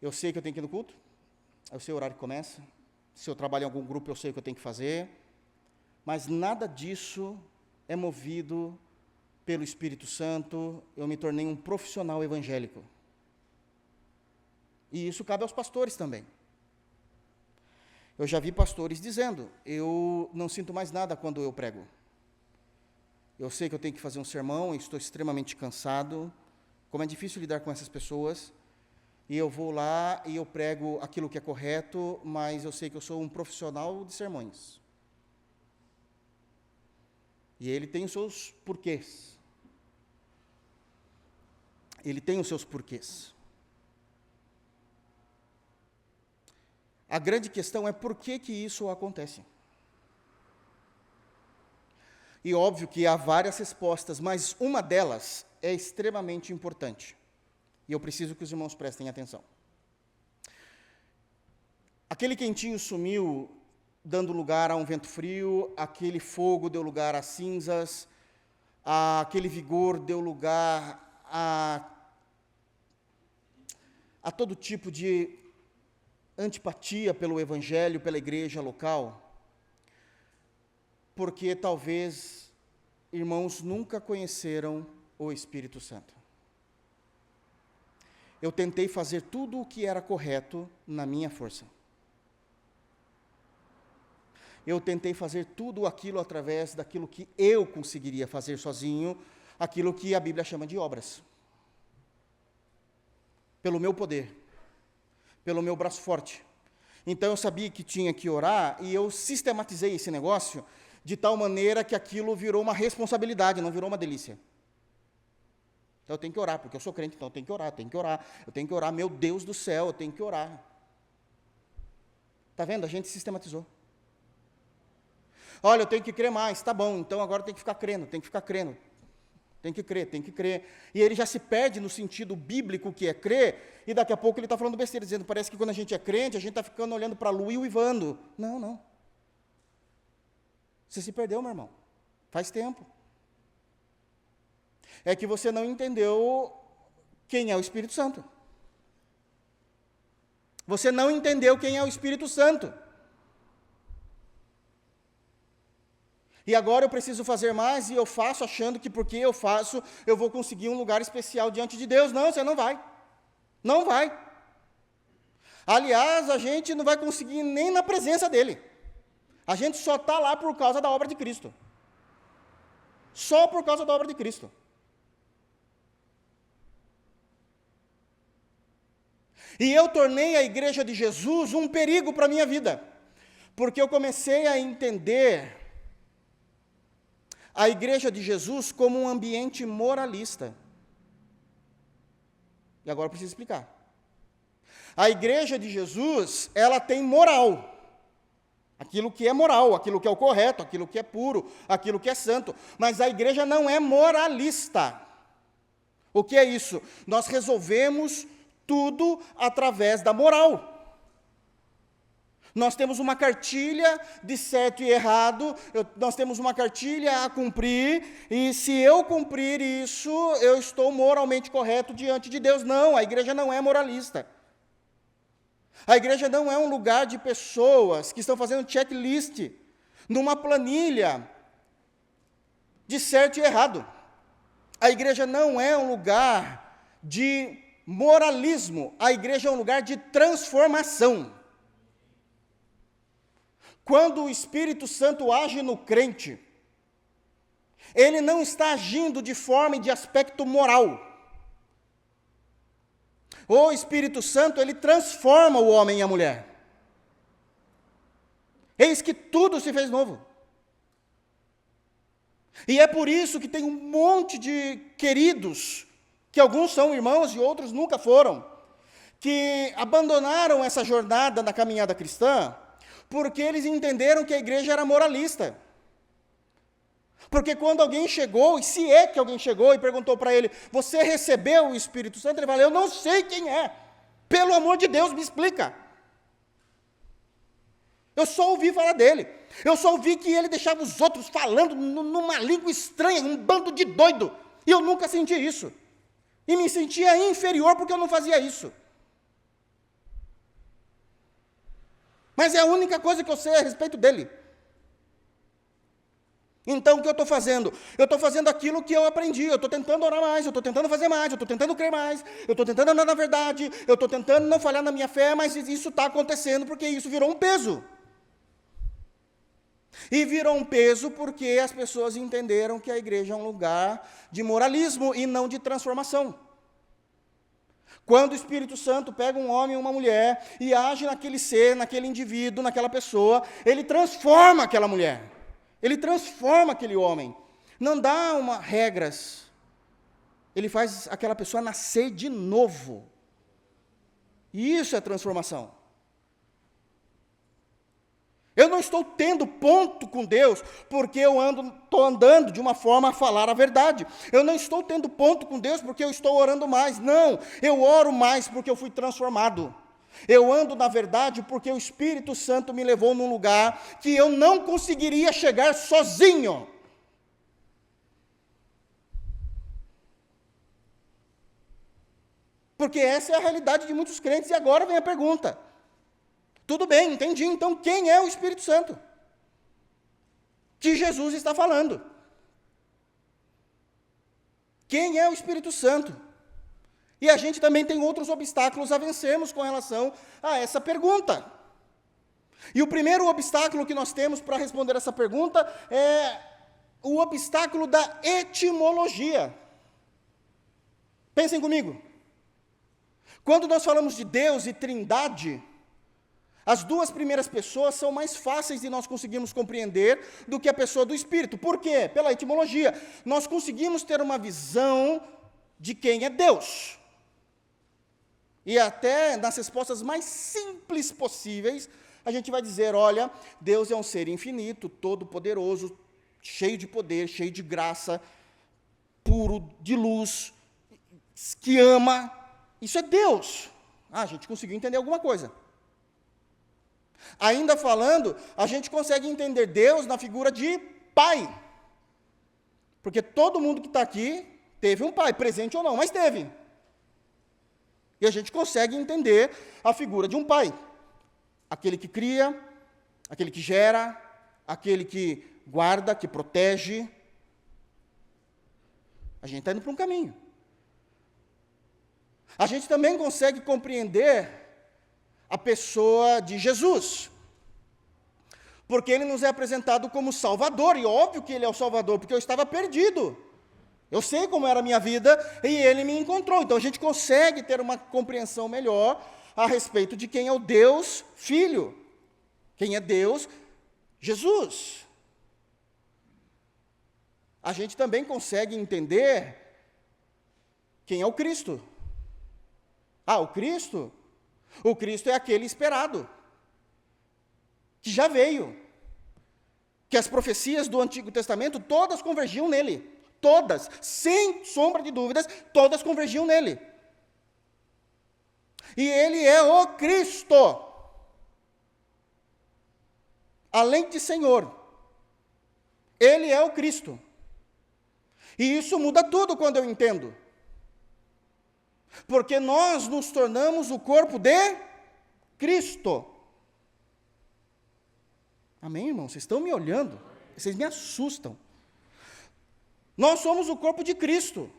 Eu sei que eu tenho que ir no culto, eu sei o horário que começa, se eu trabalho em algum grupo eu sei o que eu tenho que fazer, mas nada disso é movido pelo Espírito Santo. Eu me tornei um profissional evangélico. E isso cabe aos pastores também. Eu já vi pastores dizendo, eu não sinto mais nada quando eu prego. Eu sei que eu tenho que fazer um sermão, estou extremamente cansado, como é difícil lidar com essas pessoas, e eu vou lá e eu prego aquilo que é correto, mas eu sei que eu sou um profissional de sermões. E ele tem os seus porquês. Ele tem os seus porquês. A grande questão é por que isso acontece. E óbvio que há várias respostas, mas uma delas é extremamente importante. E eu preciso que os irmãos prestem atenção. Aquele quentinho sumiu, dando lugar a um vento frio, aquele fogo deu lugar a cinzas, aquele vigor deu lugar a todo tipo de antipatia pelo evangelho, pela igreja local, porque talvez irmãos nunca conheceram o Espírito Santo. Eu tentei fazer tudo o que era correto na minha força. Eu tentei fazer tudo aquilo através daquilo que eu conseguiria fazer sozinho, aquilo que a Bíblia chama de obras. Pelo meu poder, pelo meu braço forte. Então eu sabia que tinha que orar e eu sistematizei esse negócio de tal maneira que aquilo virou uma responsabilidade, não virou uma delícia. Então eu tenho que orar, porque eu sou crente, então eu tenho que orar, meu Deus do céu, eu tenho que orar. Está vendo? A gente sistematizou. Olha, eu tenho que crer mais, tá bom, então agora tem que ficar crendo. Tem que crer. E ele já se perde no sentido bíblico que é crer, e daqui a pouco ele está falando besteira, dizendo, parece que quando a gente é crente, a gente está ficando olhando para a lua e uivando. Não. Você se perdeu, meu irmão. Faz tempo. É que você não entendeu quem é o Espírito Santo. Você não entendeu quem é o Espírito Santo. E agora eu preciso fazer mais e eu faço achando que porque eu faço, eu vou conseguir um lugar especial diante de Deus. Não, você não vai. Não vai. Aliás, a gente não vai conseguir nem na presença dEle. A gente só está lá por causa da obra de Cristo. Só por causa da obra de Cristo. E eu tornei a igreja de Jesus um perigo para a minha vida, porque eu comecei a entender a igreja de Jesus como um ambiente moralista. E agora eu preciso explicar. A igreja de Jesus, ela tem moral. Aquilo que é moral, aquilo que é o correto, aquilo que é puro, aquilo que é santo. Mas a igreja não é moralista. O que é isso? Nós resolvemos tudo através da moral. Nós temos uma cartilha de certo e errado, nós temos uma cartilha a cumprir, e se eu cumprir isso, eu estou moralmente correto diante de Deus. Não, a igreja não é moralista. A igreja não é um lugar de pessoas que estão fazendo checklist numa planilha de certo e errado. A igreja não é um lugar de moralismo, a igreja é um lugar de transformação. Quando o Espírito Santo age no crente, ele não está agindo de forma e de aspecto moral. O Espírito Santo, ele transforma o homem e a mulher. Eis que tudo se fez novo. E é por isso que tem um monte de queridos, que alguns são irmãos e outros nunca foram, que abandonaram essa jornada na caminhada cristã, porque eles entenderam que a igreja era moralista. Porque quando alguém chegou, e se é que alguém chegou e perguntou para ele, você recebeu o Espírito Santo? Ele falou, eu não sei quem é. Pelo amor de Deus, me explica. Eu só ouvi falar dele. Eu só ouvi que ele deixava os outros falando numa língua estranha, um bando de doido. E eu nunca senti isso. E me sentia inferior porque eu não fazia isso. Mas é a única coisa que eu sei a respeito dele. Então, o que eu estou fazendo? Eu estou fazendo aquilo que eu aprendi, eu estou tentando orar mais, eu estou tentando fazer mais, eu estou tentando crer mais, eu estou tentando andar na verdade, eu estou tentando não falhar na minha fé, mas isso está acontecendo porque isso virou um peso. E virou um peso porque as pessoas entenderam que a igreja é um lugar de moralismo e não de transformação. Quando o Espírito Santo pega um homem e uma mulher e age naquele ser, naquele indivíduo, naquela pessoa, ele transforma aquela mulher, ele transforma aquele homem. Não dá regras, ele faz aquela pessoa nascer de novo. E isso é transformação. Eu não estou tendo ponto com Deus porque eu estou andando de uma forma a falar a verdade. Eu não estou tendo ponto com Deus porque eu estou orando mais. Não, eu oro mais porque eu fui transformado. Eu ando na verdade porque o Espírito Santo me levou num lugar que eu não conseguiria chegar sozinho. Porque essa é a realidade de muitos crentes. E agora vem a pergunta. Tudo bem, entendi. Então, quem é o Espírito Santo? Que Jesus está falando. Quem é o Espírito Santo? E a gente também tem outros obstáculos a vencermos com relação a essa pergunta. E o primeiro obstáculo que nós temos para responder essa pergunta é o obstáculo da etimologia. Pensem comigo. Quando nós falamos de Deus e Trindade, as duas primeiras pessoas são mais fáceis de nós conseguirmos compreender do que a pessoa do Espírito. Por quê? Pela etimologia. Nós conseguimos ter uma visão de quem é Deus. E até nas respostas mais simples possíveis, a gente vai dizer, olha, Deus é um ser infinito, todo-poderoso, cheio de poder, cheio de graça, puro, de luz, que ama. Isso é Deus. A gente conseguiu entender alguma coisa. Ainda falando, a gente consegue entender Deus na figura de pai. Porque todo mundo que está aqui teve um pai, presente ou não, mas teve. E a gente consegue entender a figura de um pai. Aquele que cria, aquele que gera, aquele que guarda, que protege. A gente está indo para um caminho. A gente também consegue compreender a pessoa de Jesus, porque ele nos é apresentado como Salvador, e óbvio que ele é o Salvador, porque eu estava perdido, eu sei como era a minha vida, e ele me encontrou, então a gente consegue ter uma compreensão melhor a respeito de quem é o Deus Filho, quem é Deus Jesus. A gente também consegue entender quem é o Cristo. O Cristo? O Cristo é aquele esperado, que já veio, que as profecias do Antigo Testamento todas convergiam nele, todas, sem sombra de dúvidas, todas convergiam nele. E ele é o Cristo, além de Senhor, ele é o Cristo. E isso muda tudo quando eu entendo. Porque nós nos tornamos o corpo de Cristo. Amém, irmãos? Vocês estão me olhando? Vocês me assustam. Nós somos o corpo de Cristo.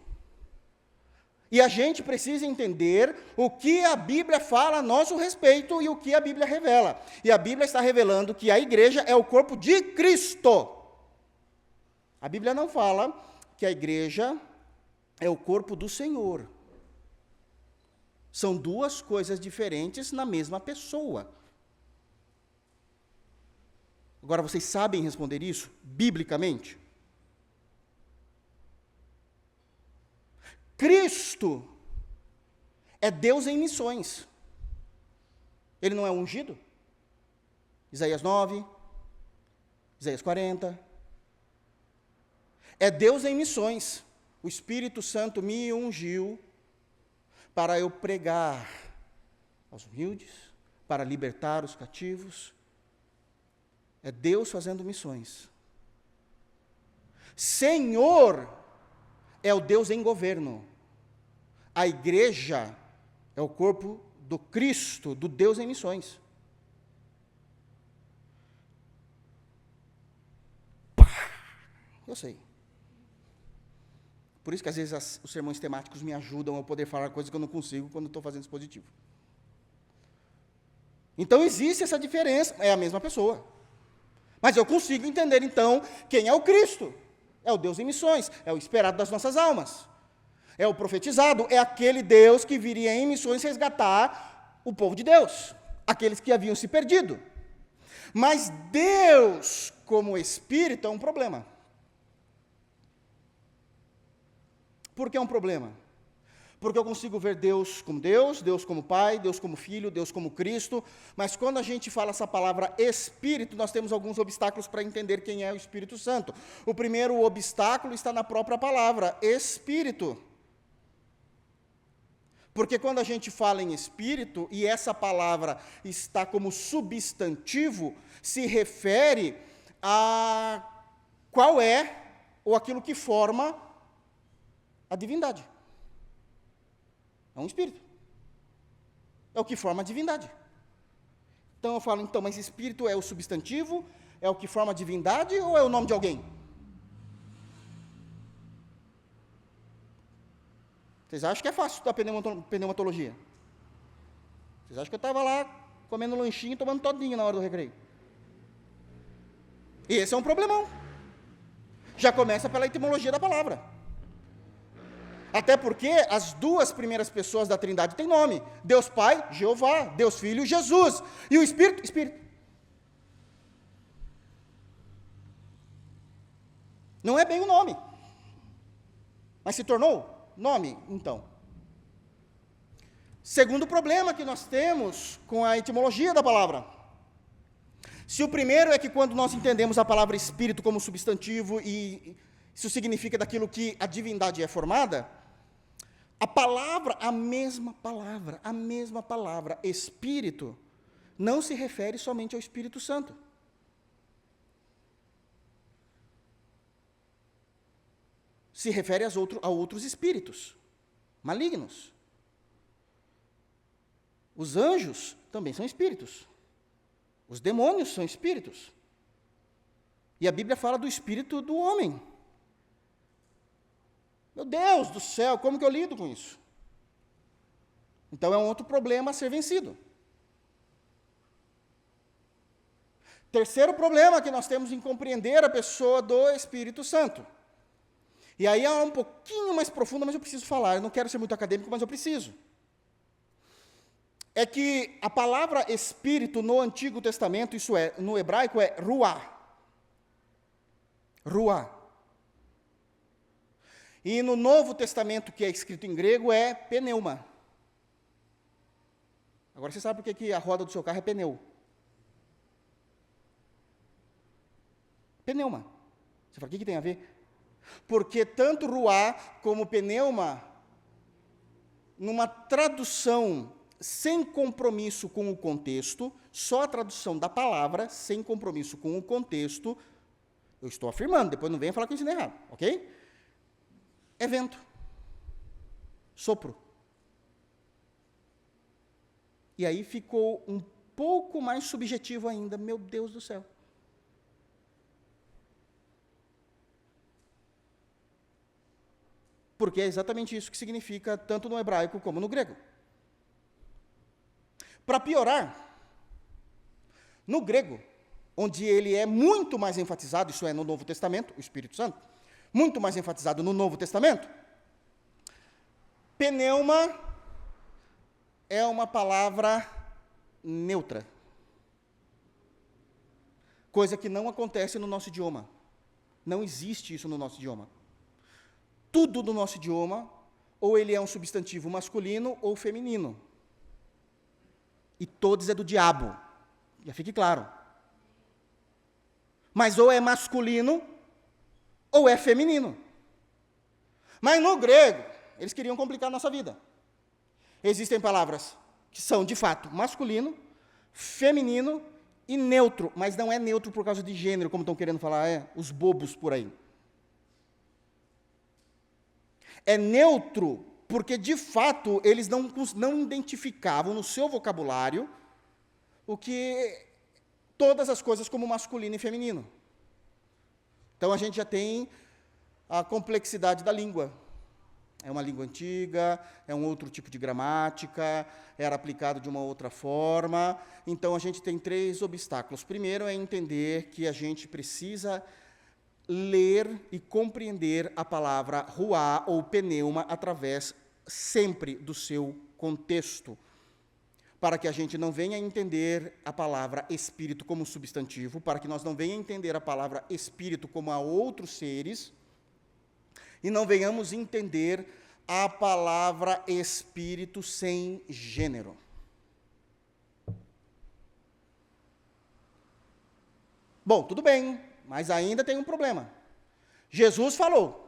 E a gente precisa entender o que a Bíblia fala a nosso respeito e o que a Bíblia revela. E a Bíblia está revelando que a igreja é o corpo de Cristo. A Bíblia não fala que a igreja é o corpo do Senhor. São duas coisas diferentes na mesma pessoa. Agora, vocês sabem responder isso biblicamente? Cristo é Deus em missões. Ele não é ungido? Isaías 9, Isaías 40. É Deus em missões. O Espírito Santo me ungiu para eu pregar aos humildes, para libertar os cativos. É Deus fazendo missões. Senhor é o Deus em governo. A igreja é o corpo do Cristo, do Deus em missões. Eu sei. Por isso que às vezes os sermões temáticos me ajudam a poder falar coisas que eu não consigo quando estou fazendo expositivo. Então existe essa diferença, é a mesma pessoa. Mas eu consigo entender, então, quem é o Cristo. É o Deus em missões, é o esperado das nossas almas. É o profetizado, é aquele Deus que viria em missões resgatar o povo de Deus, aqueles que haviam se perdido. Mas Deus, como Espírito, é um problema. Por que é um problema? Porque eu consigo ver Deus, Deus como Pai, Deus como Filho, Deus como Cristo, mas quando a gente fala essa palavra Espírito, nós temos alguns obstáculos para entender quem é o Espírito Santo. O primeiro obstáculo está na própria palavra, Espírito. Porque quando a gente fala em Espírito, e essa palavra está como substantivo, se refere a qual é, ou aquilo que forma a divindade. É um Espírito. É o que forma a divindade. Então eu falo, mas Espírito é o substantivo, é o que forma a divindade, ou é o nome de alguém? Vocês acham que é fácil estudar pneumatologia? Vocês acham que eu estava lá comendo lanchinho e tomando todinho na hora do recreio? E esse é um problemão. Já começa pela etimologia da palavra. Até porque as duas primeiras pessoas da Trindade têm nome. Deus Pai, Jeová. Deus Filho, Jesus. E o Espírito, Espírito. Não é bem o nome. Mas se tornou nome, então. Segundo problema que nós temos com a etimologia da palavra. Se o primeiro é que quando nós entendemos a palavra Espírito como substantivo, e isso significa daquilo que a divindade é formada, a mesma palavra, Espírito, não se refere somente ao Espírito Santo. Se refere a outros espíritos malignos. Os anjos também são espíritos. Os demônios são espíritos. E a Bíblia fala do espírito do homem. Meu Deus do céu, como que eu lido com isso? Então é um outro problema a ser vencido. Terceiro problema que nós temos em compreender a pessoa do Espírito Santo. E aí é um pouquinho mais profunda, mas eu preciso falar. Eu não quero ser muito acadêmico, mas eu preciso. É que a palavra Espírito no Antigo Testamento, isso é, no hebraico é ruá. Ruá. E no Novo Testamento, que é escrito em grego, é pneuma. Agora você sabe por que a roda do seu carro é pneu. Pneuma. Você fala, o que tem a ver? Porque tanto ruá como pneuma, numa tradução sem compromisso com o contexto, só a tradução da palavra, sem compromisso com o contexto, eu estou afirmando, depois não venha falar que eu ensinei errado, ok? É vento, sopro. E aí ficou um pouco mais subjetivo ainda, meu Deus do céu. Porque é exatamente isso que significa tanto no hebraico como no grego. Para piorar, no grego, onde ele é muito mais enfatizado, isso é no Novo Testamento, o Espírito Santo, muito mais enfatizado no Novo Testamento, pneuma é uma palavra neutra. Coisa que não acontece no nosso idioma. Não existe isso no nosso idioma. Tudo no nosso idioma, ou ele é um substantivo masculino ou feminino. E todos é do diabo. Já fique claro. Mas ou é masculino, ou é feminino. Mas no grego, eles queriam complicar a nossa vida. Existem palavras que são, de fato, masculino, feminino e neutro. Mas não é neutro por causa de gênero, como estão querendo falar, os bobos por aí. É neutro porque, de fato, eles não identificavam no seu vocabulário todas as coisas como masculino e feminino. Então, a gente já tem a complexidade da língua. é uma língua antiga, é um outro tipo de gramática, era aplicado de uma outra forma. Então, a gente tem 3 obstáculos. Primeiro é entender que a gente precisa ler e compreender a palavra ruá ou pneuma através sempre do seu contexto, para que a gente não venha entender a palavra espírito como substantivo, para que nós não venha entender a palavra espírito como a outros seres, e não venhamos entender a palavra espírito sem gênero. Bom, tudo bem, mas ainda tem um problema. Jesus falou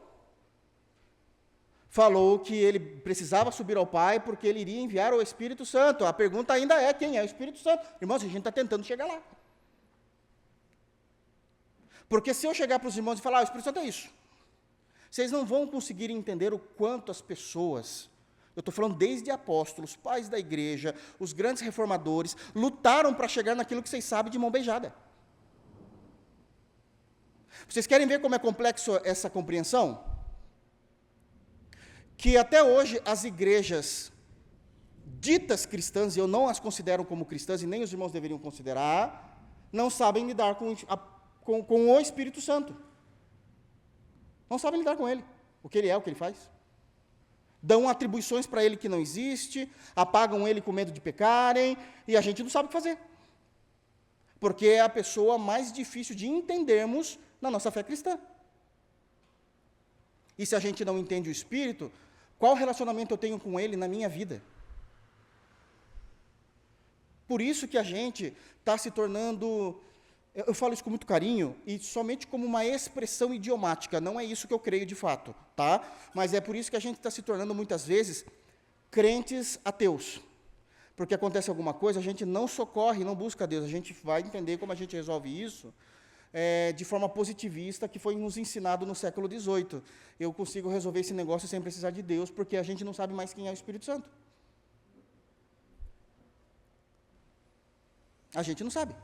que ele precisava subir ao Pai porque ele iria enviar o Espírito Santo. A pergunta ainda é, quem é o Espírito Santo? Irmãos, a gente está tentando chegar lá. Porque se eu chegar para os irmãos e falar, o Espírito Santo é isso, vocês não vão conseguir entender o quanto as pessoas, eu estou falando desde apóstolos, pais da igreja, os grandes reformadores, lutaram para chegar naquilo que vocês sabem de mão beijada. Vocês querem ver como é complexo essa compreensão? Que até hoje as igrejas ditas cristãs, e eu não as considero como cristãs, e nem os irmãos deveriam considerar, não sabem lidar com o Espírito Santo. Não sabem lidar com ele, o que ele é, o que ele faz. Dão atribuições para ele que não existe, apagam ele com medo de pecarem, e a gente não sabe o que fazer. Porque é a pessoa mais difícil de entendermos na nossa fé cristã. E se a gente não entende o Espírito, qual relacionamento eu tenho com ele na minha vida? Por isso que a gente está se tornando, eu falo isso com muito carinho, e somente como uma expressão idiomática, não é isso que eu creio de fato, tá? Mas é por isso que a gente está se tornando, muitas vezes, crentes ateus. Porque acontece alguma coisa, a gente não socorre, não busca Deus, a gente vai entender como a gente resolve isso, de forma positivista, que foi nos ensinado no século XVIII. Eu consigo resolver esse negócio sem precisar de Deus, porque a gente não sabe mais quem é o Espírito Santo. A gente não sabe.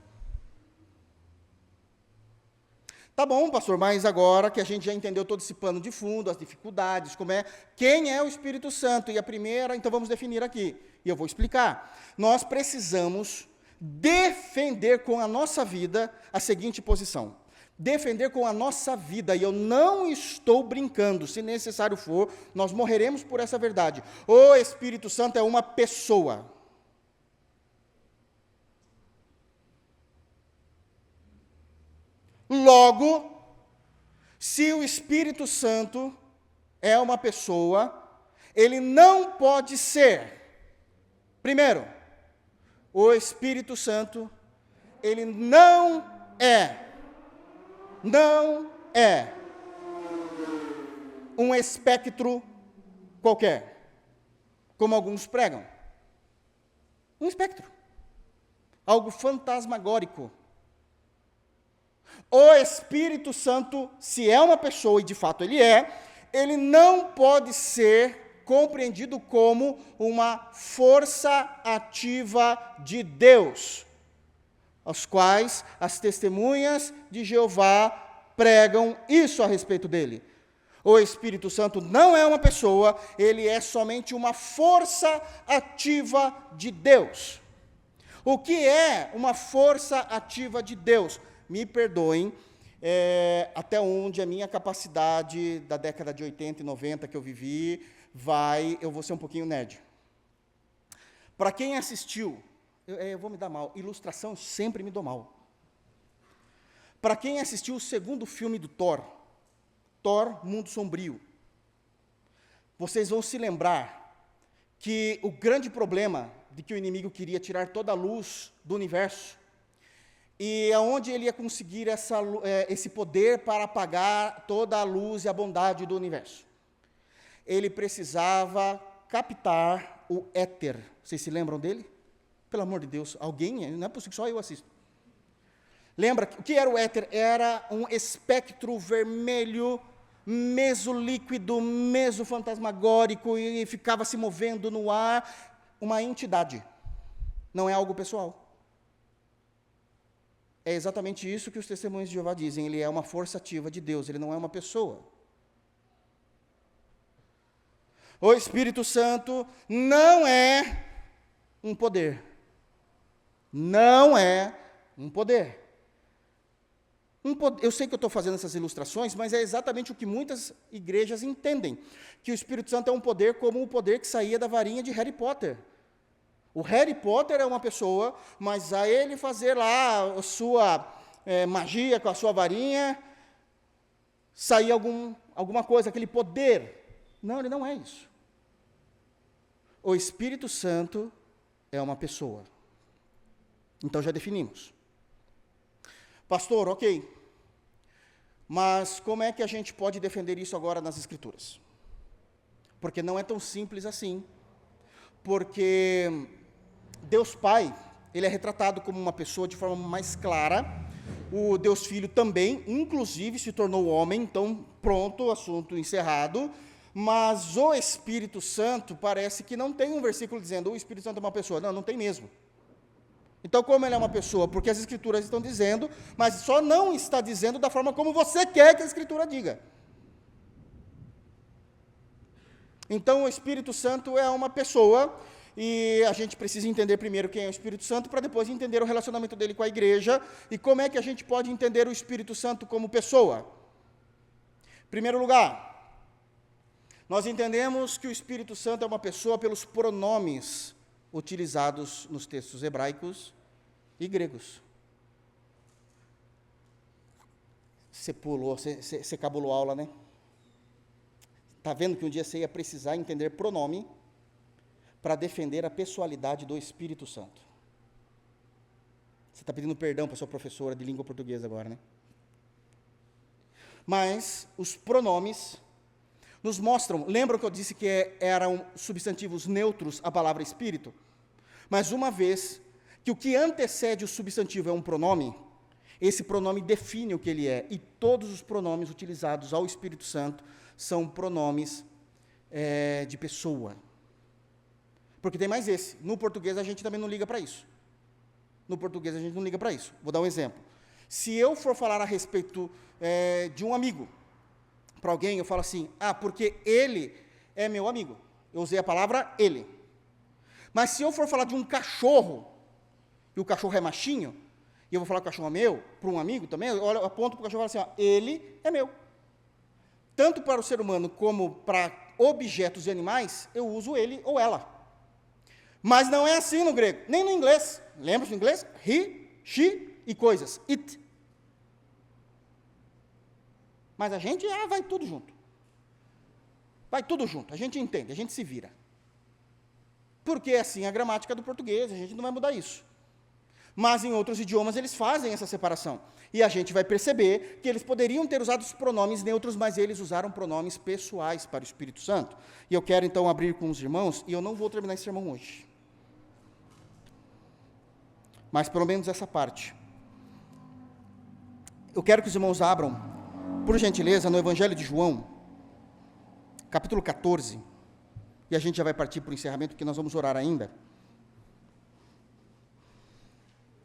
Tá bom, pastor, mas agora que a gente já entendeu todo esse pano de fundo, as dificuldades, quem é o Espírito Santo? E a primeira, então vamos definir aqui, e eu vou explicar. Nós precisamos defender com a nossa vida a seguinte posição. Defender com a nossa vida, e eu não estou brincando, se necessário for, nós morreremos por essa verdade. O Espírito Santo é uma pessoa. Logo, se o Espírito Santo é uma pessoa, ele não pode ser, primeiro, o Espírito Santo, ele não é um espectro qualquer, como alguns pregam. Um espectro, algo fantasmagórico. O Espírito Santo, se é uma pessoa, e de fato ele não pode ser compreendido como uma força ativa de Deus, aos quais as testemunhas de Jeová pregam isso a respeito dele. O Espírito Santo não é uma pessoa, ele é somente uma força ativa de Deus. O que é uma força ativa de Deus? Me perdoem, até onde a minha capacidade da década de 80 e 90 que eu vivi, eu vou ser um pouquinho nerd. Para quem assistiu, eu vou me dar mal, ilustração eu sempre me dou mal. Para quem assistiu o segundo filme do Thor, Mundo Sombrio, vocês vão se lembrar que o grande problema de que o inimigo queria tirar toda a luz do universo, e aonde ele ia conseguir esse poder para apagar toda a luz e a bondade do universo? Ele precisava captar o éter. Vocês se lembram dele? Pelo amor de Deus, alguém? Não é possível que só eu assisto. Lembra, o que era o éter? Era um espectro vermelho, mesolíquido, mesofantasmagórico, e ficava se movendo no ar, uma entidade. Não é algo pessoal. É exatamente isso que os testemunhos de Jeová dizem, ele é uma força ativa de Deus, ele não é uma pessoa. O Espírito Santo não é um poder. Não é um poder. Eu sei que eu estou fazendo essas ilustrações, mas é exatamente o que muitas igrejas entendem, que o Espírito Santo é um poder como o poder que saía da varinha de Harry Potter. O Harry Potter é uma pessoa, mas a ele fazer lá a sua magia com a sua varinha, saía alguma coisa, aquele poder. Não, ele não é isso. O Espírito Santo é uma pessoa. Então já definimos. Pastor, ok. Mas como é que a gente pode defender isso agora nas Escrituras? Porque não é tão simples assim. Porque Deus Pai, ele é retratado como uma pessoa de forma mais clara. O Deus Filho também, inclusive, se tornou homem. Então, pronto, assunto encerrado. Mas o Espírito Santo parece que não tem um versículo dizendo o Espírito Santo é uma pessoa. Não, não tem mesmo. Então, como ele é uma pessoa? Porque as Escrituras estão dizendo, mas só não está dizendo da forma como você quer que a Escritura diga. Então, o Espírito Santo é uma pessoa, e a gente precisa entender primeiro quem é o Espírito Santo, para depois entender o relacionamento dele com a igreja, e como é que a gente pode entender o Espírito Santo como pessoa. Em primeiro lugar, nós entendemos que o Espírito Santo é uma pessoa pelos pronomes utilizados nos textos hebraicos e gregos. Você cabulou aula, né? Está vendo que um dia você ia precisar entender pronome para defender a pessoalidade do Espírito Santo. Você está pedindo perdão para sua professora de língua portuguesa agora, né? Mas os pronomes nos mostram, lembram que eu disse que eram substantivos neutros a palavra espírito? Mas uma vez que o que antecede o substantivo é um pronome, esse pronome define o que ele é, e todos os pronomes utilizados ao Espírito Santo são pronomes de pessoa. Porque tem mais esse. No português a gente também não liga para isso. No português a gente não liga para isso. Vou dar um exemplo. Se eu for falar a respeito de um amigo, para alguém, eu falo assim, porque ele é meu amigo. Eu usei a palavra ele. Mas se eu for falar de um cachorro, e o cachorro é machinho, e eu vou falar que o cachorro é meu, para um amigo também, eu aponto para o cachorro e falo assim, ele é meu. Tanto para o ser humano como para objetos e animais, eu uso ele ou ela. Mas não é assim no grego, nem no inglês. Lembra do inglês? He, she e coisas. It. Mas a gente, vai tudo junto. Vai tudo junto, a gente entende, a gente se vira. Porque é assim a gramática do português, a gente não vai mudar isso. Mas em outros idiomas eles fazem essa separação. E a gente vai perceber que eles poderiam ter usado os pronomes neutros, mas eles usaram pronomes pessoais para o Espírito Santo. E eu quero então abrir com os irmãos, e eu não vou terminar esse sermão hoje. Mas pelo menos essa parte. Eu quero que os irmãos abram, por gentileza, no Evangelho de João, capítulo 14, e a gente já vai partir para o encerramento, porque nós vamos orar ainda.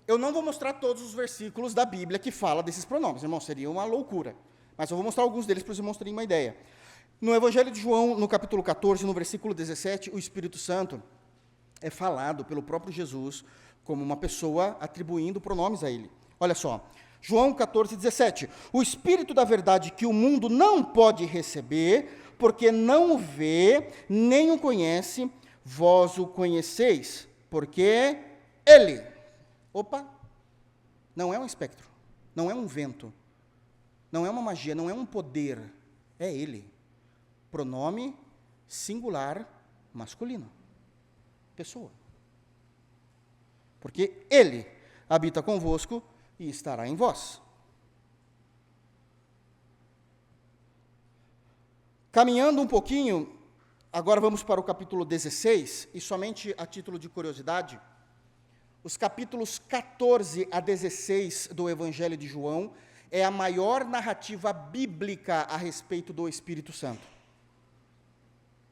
Eu não vou mostrar todos os versículos da Bíblia que fala desses pronomes, irmão, seria uma loucura. Mas eu vou mostrar alguns deles para os irmãos terem uma ideia. No Evangelho de João, no capítulo 14, no versículo 17, o Espírito Santo é falado pelo próprio Jesus como uma pessoa atribuindo pronomes a ele. Olha só, João 14, 17. O Espírito da verdade que o mundo não pode receber, porque não o vê, nem o conhece, vós o conheceis, porque ele... não é um espectro, não é um vento, não é uma magia, não é um poder, é ele. Pronome singular masculino. Pessoa. Porque ele habita convosco e estará em vós. Caminhando um pouquinho, agora vamos para o capítulo 16, e somente a título de curiosidade, os capítulos 14 a 16 do Evangelho de João é a maior narrativa bíblica a respeito do Espírito Santo.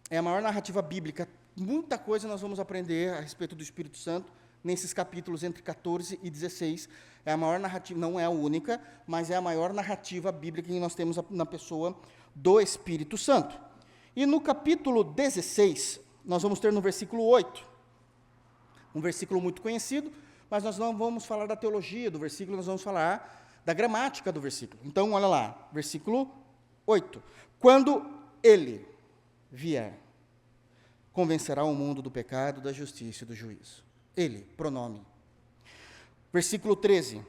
É a maior narrativa bíblica. Muita coisa nós vamos aprender a respeito do Espírito Santo nesses capítulos entre 14 e 16. É a maior narrativa, não é a única, mas é a maior narrativa bíblica que nós temos na pessoa do Espírito Santo. E no capítulo 16, nós vamos ter no versículo 8, um versículo muito conhecido, mas nós não vamos falar da teologia do versículo, nós vamos falar da gramática do versículo. Então, olha lá, versículo 8. Quando ele vier, convencerá o mundo do pecado, da justiça e do juízo. Ele, pronome. Versículo 13,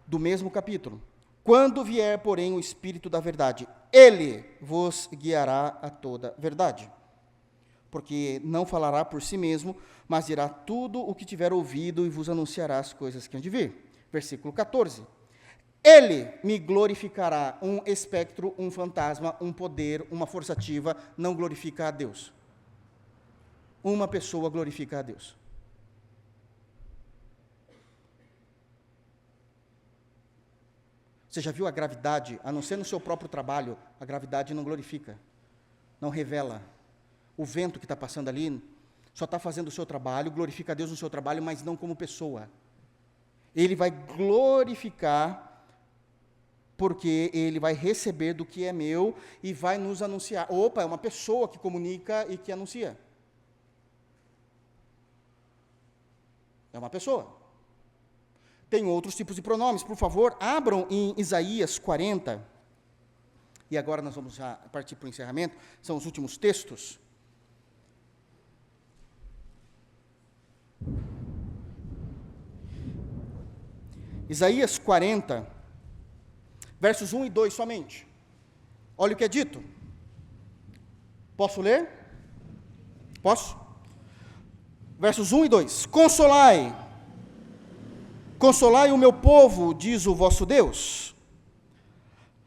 do mesmo capítulo. Quando vier, porém, o Espírito da verdade, ele vos guiará a toda verdade. Porque não falará por si mesmo, mas dirá tudo o que tiver ouvido e vos anunciará as coisas que hão de vir. Versículo 14. Ele me glorificará. Um espectro, um fantasma, um poder, uma força ativa, não glorifica a Deus. Uma pessoa glorifica a Deus. Você já viu a gravidade, a não ser no seu próprio trabalho, a gravidade não glorifica, não revela. O vento que está passando ali só está fazendo o seu trabalho, glorifica a Deus no seu trabalho, mas não como pessoa. Ele vai glorificar, porque ele vai receber do que é meu e vai nos anunciar. Opa, é uma pessoa que comunica e que anuncia. É uma pessoa. Tem outros tipos de pronomes. Por favor, abram em Isaías 40. E agora nós vamos já partir para o encerramento. São os últimos textos. Isaías 40, versos 1 e 2 somente. Olha o que é dito. Posso ler? Posso? Versos 1 e 2. Consolai o meu povo, diz o vosso Deus.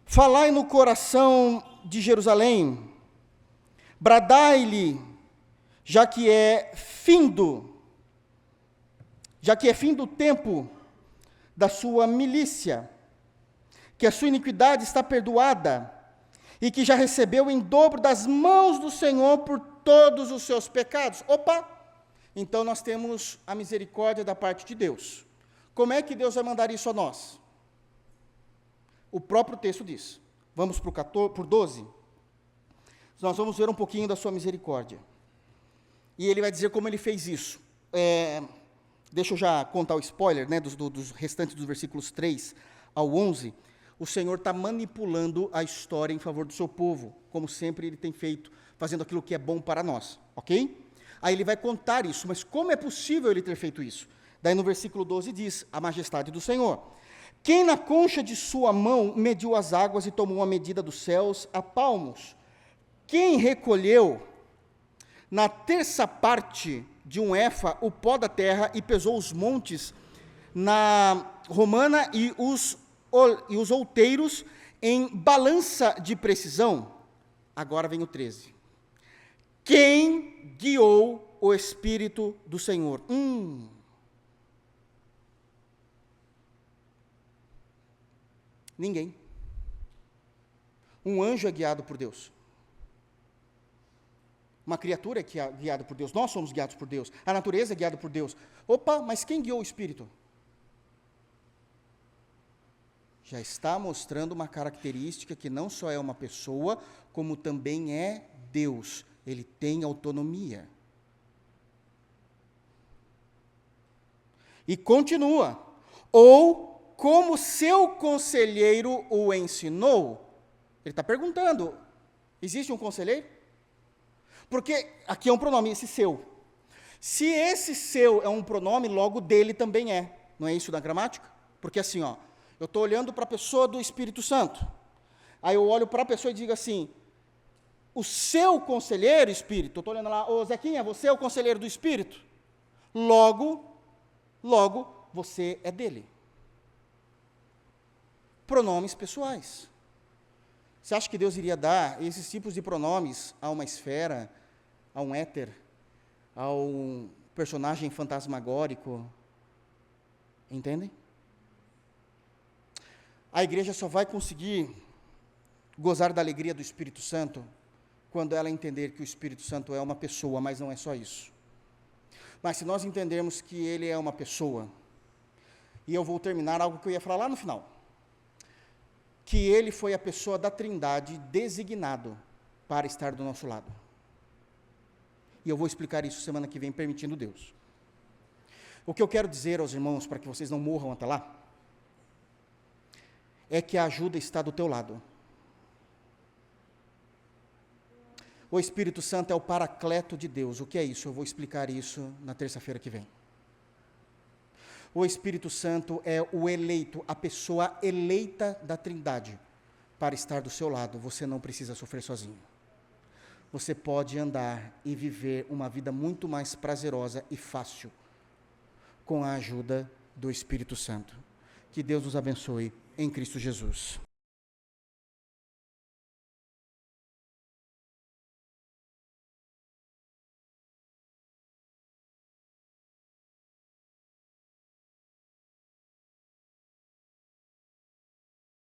Falai no coração de Jerusalém. Bradai-lhe, já que é fim do tempo da sua milícia, que a sua iniquidade está perdoada, e que já recebeu em dobro das mãos do Senhor por todos os seus pecados. Opa! Então nós temos a misericórdia da parte de Deus. Como é que Deus vai mandar isso a nós? O próprio texto diz. Vamos para o 12. Nós vamos ver um pouquinho da sua misericórdia. E ele vai dizer como ele fez isso. Deixa eu já contar o spoiler, né, dos restantes dos versículos 3 ao 11. O Senhor está manipulando a história em favor do seu povo, como sempre ele tem feito, fazendo aquilo que é bom para nós, ok? Aí ele vai contar isso, mas como é possível ele ter feito isso? Daí no versículo 12 diz, a majestade do Senhor. Quem na concha de sua mão mediu as águas e tomou a medida dos céus a palmos? Quem recolheu na terça parte de um éfa o pó da terra e pesou os montes na romana e os outeiros em balança de precisão? Agora vem o 13. Quem guiou o Espírito do Senhor? Ninguém. Um anjo é guiado por Deus. Uma criatura é guiada por Deus. Nós somos guiados por Deus. A natureza é guiada por Deus. Opa, mas quem guiou o Espírito? Já está mostrando uma característica que não só é uma pessoa, como também é Deus. Ele tem autonomia. E continua. Ou como seu conselheiro o ensinou. Ele está perguntando, existe um conselheiro? Porque aqui é um pronome, esse seu. Se esse seu é um pronome, logo dele também é. Não é isso da gramática? Porque assim, ó, eu estou olhando para a pessoa do Espírito Santo. Aí eu olho para a pessoa e digo assim, o seu conselheiro, Espírito, eu estou olhando lá, ô Zequinha, você é o conselheiro do Espírito? Logo, você é dele. Pronomes pessoais. Você acha que Deus iria dar esses tipos de pronomes a uma esfera, a um éter, a um personagem fantasmagórico? Entendem? A igreja só vai conseguir gozar da alegria do Espírito Santo quando ela entender que o Espírito Santo é uma pessoa, mas não é só isso. Mas se nós entendermos que ele é uma pessoa, e eu vou terminar algo que eu ia falar lá no final, que ele foi a pessoa da Trindade designado para estar do nosso lado. E eu vou explicar isso semana que vem, permitindo Deus. O que eu quero dizer aos irmãos, para que vocês não morram até lá, é que a ajuda está do teu lado. O Espírito Santo é o paracleto de Deus. O que é isso? Eu vou explicar isso na terça-feira que vem. O Espírito Santo é o eleito, a pessoa eleita da Trindade para estar do seu lado. Você não precisa sofrer sozinho. Você pode andar e viver uma vida muito mais prazerosa e fácil com a ajuda do Espírito Santo. Que Deus nos abençoe em Cristo Jesus.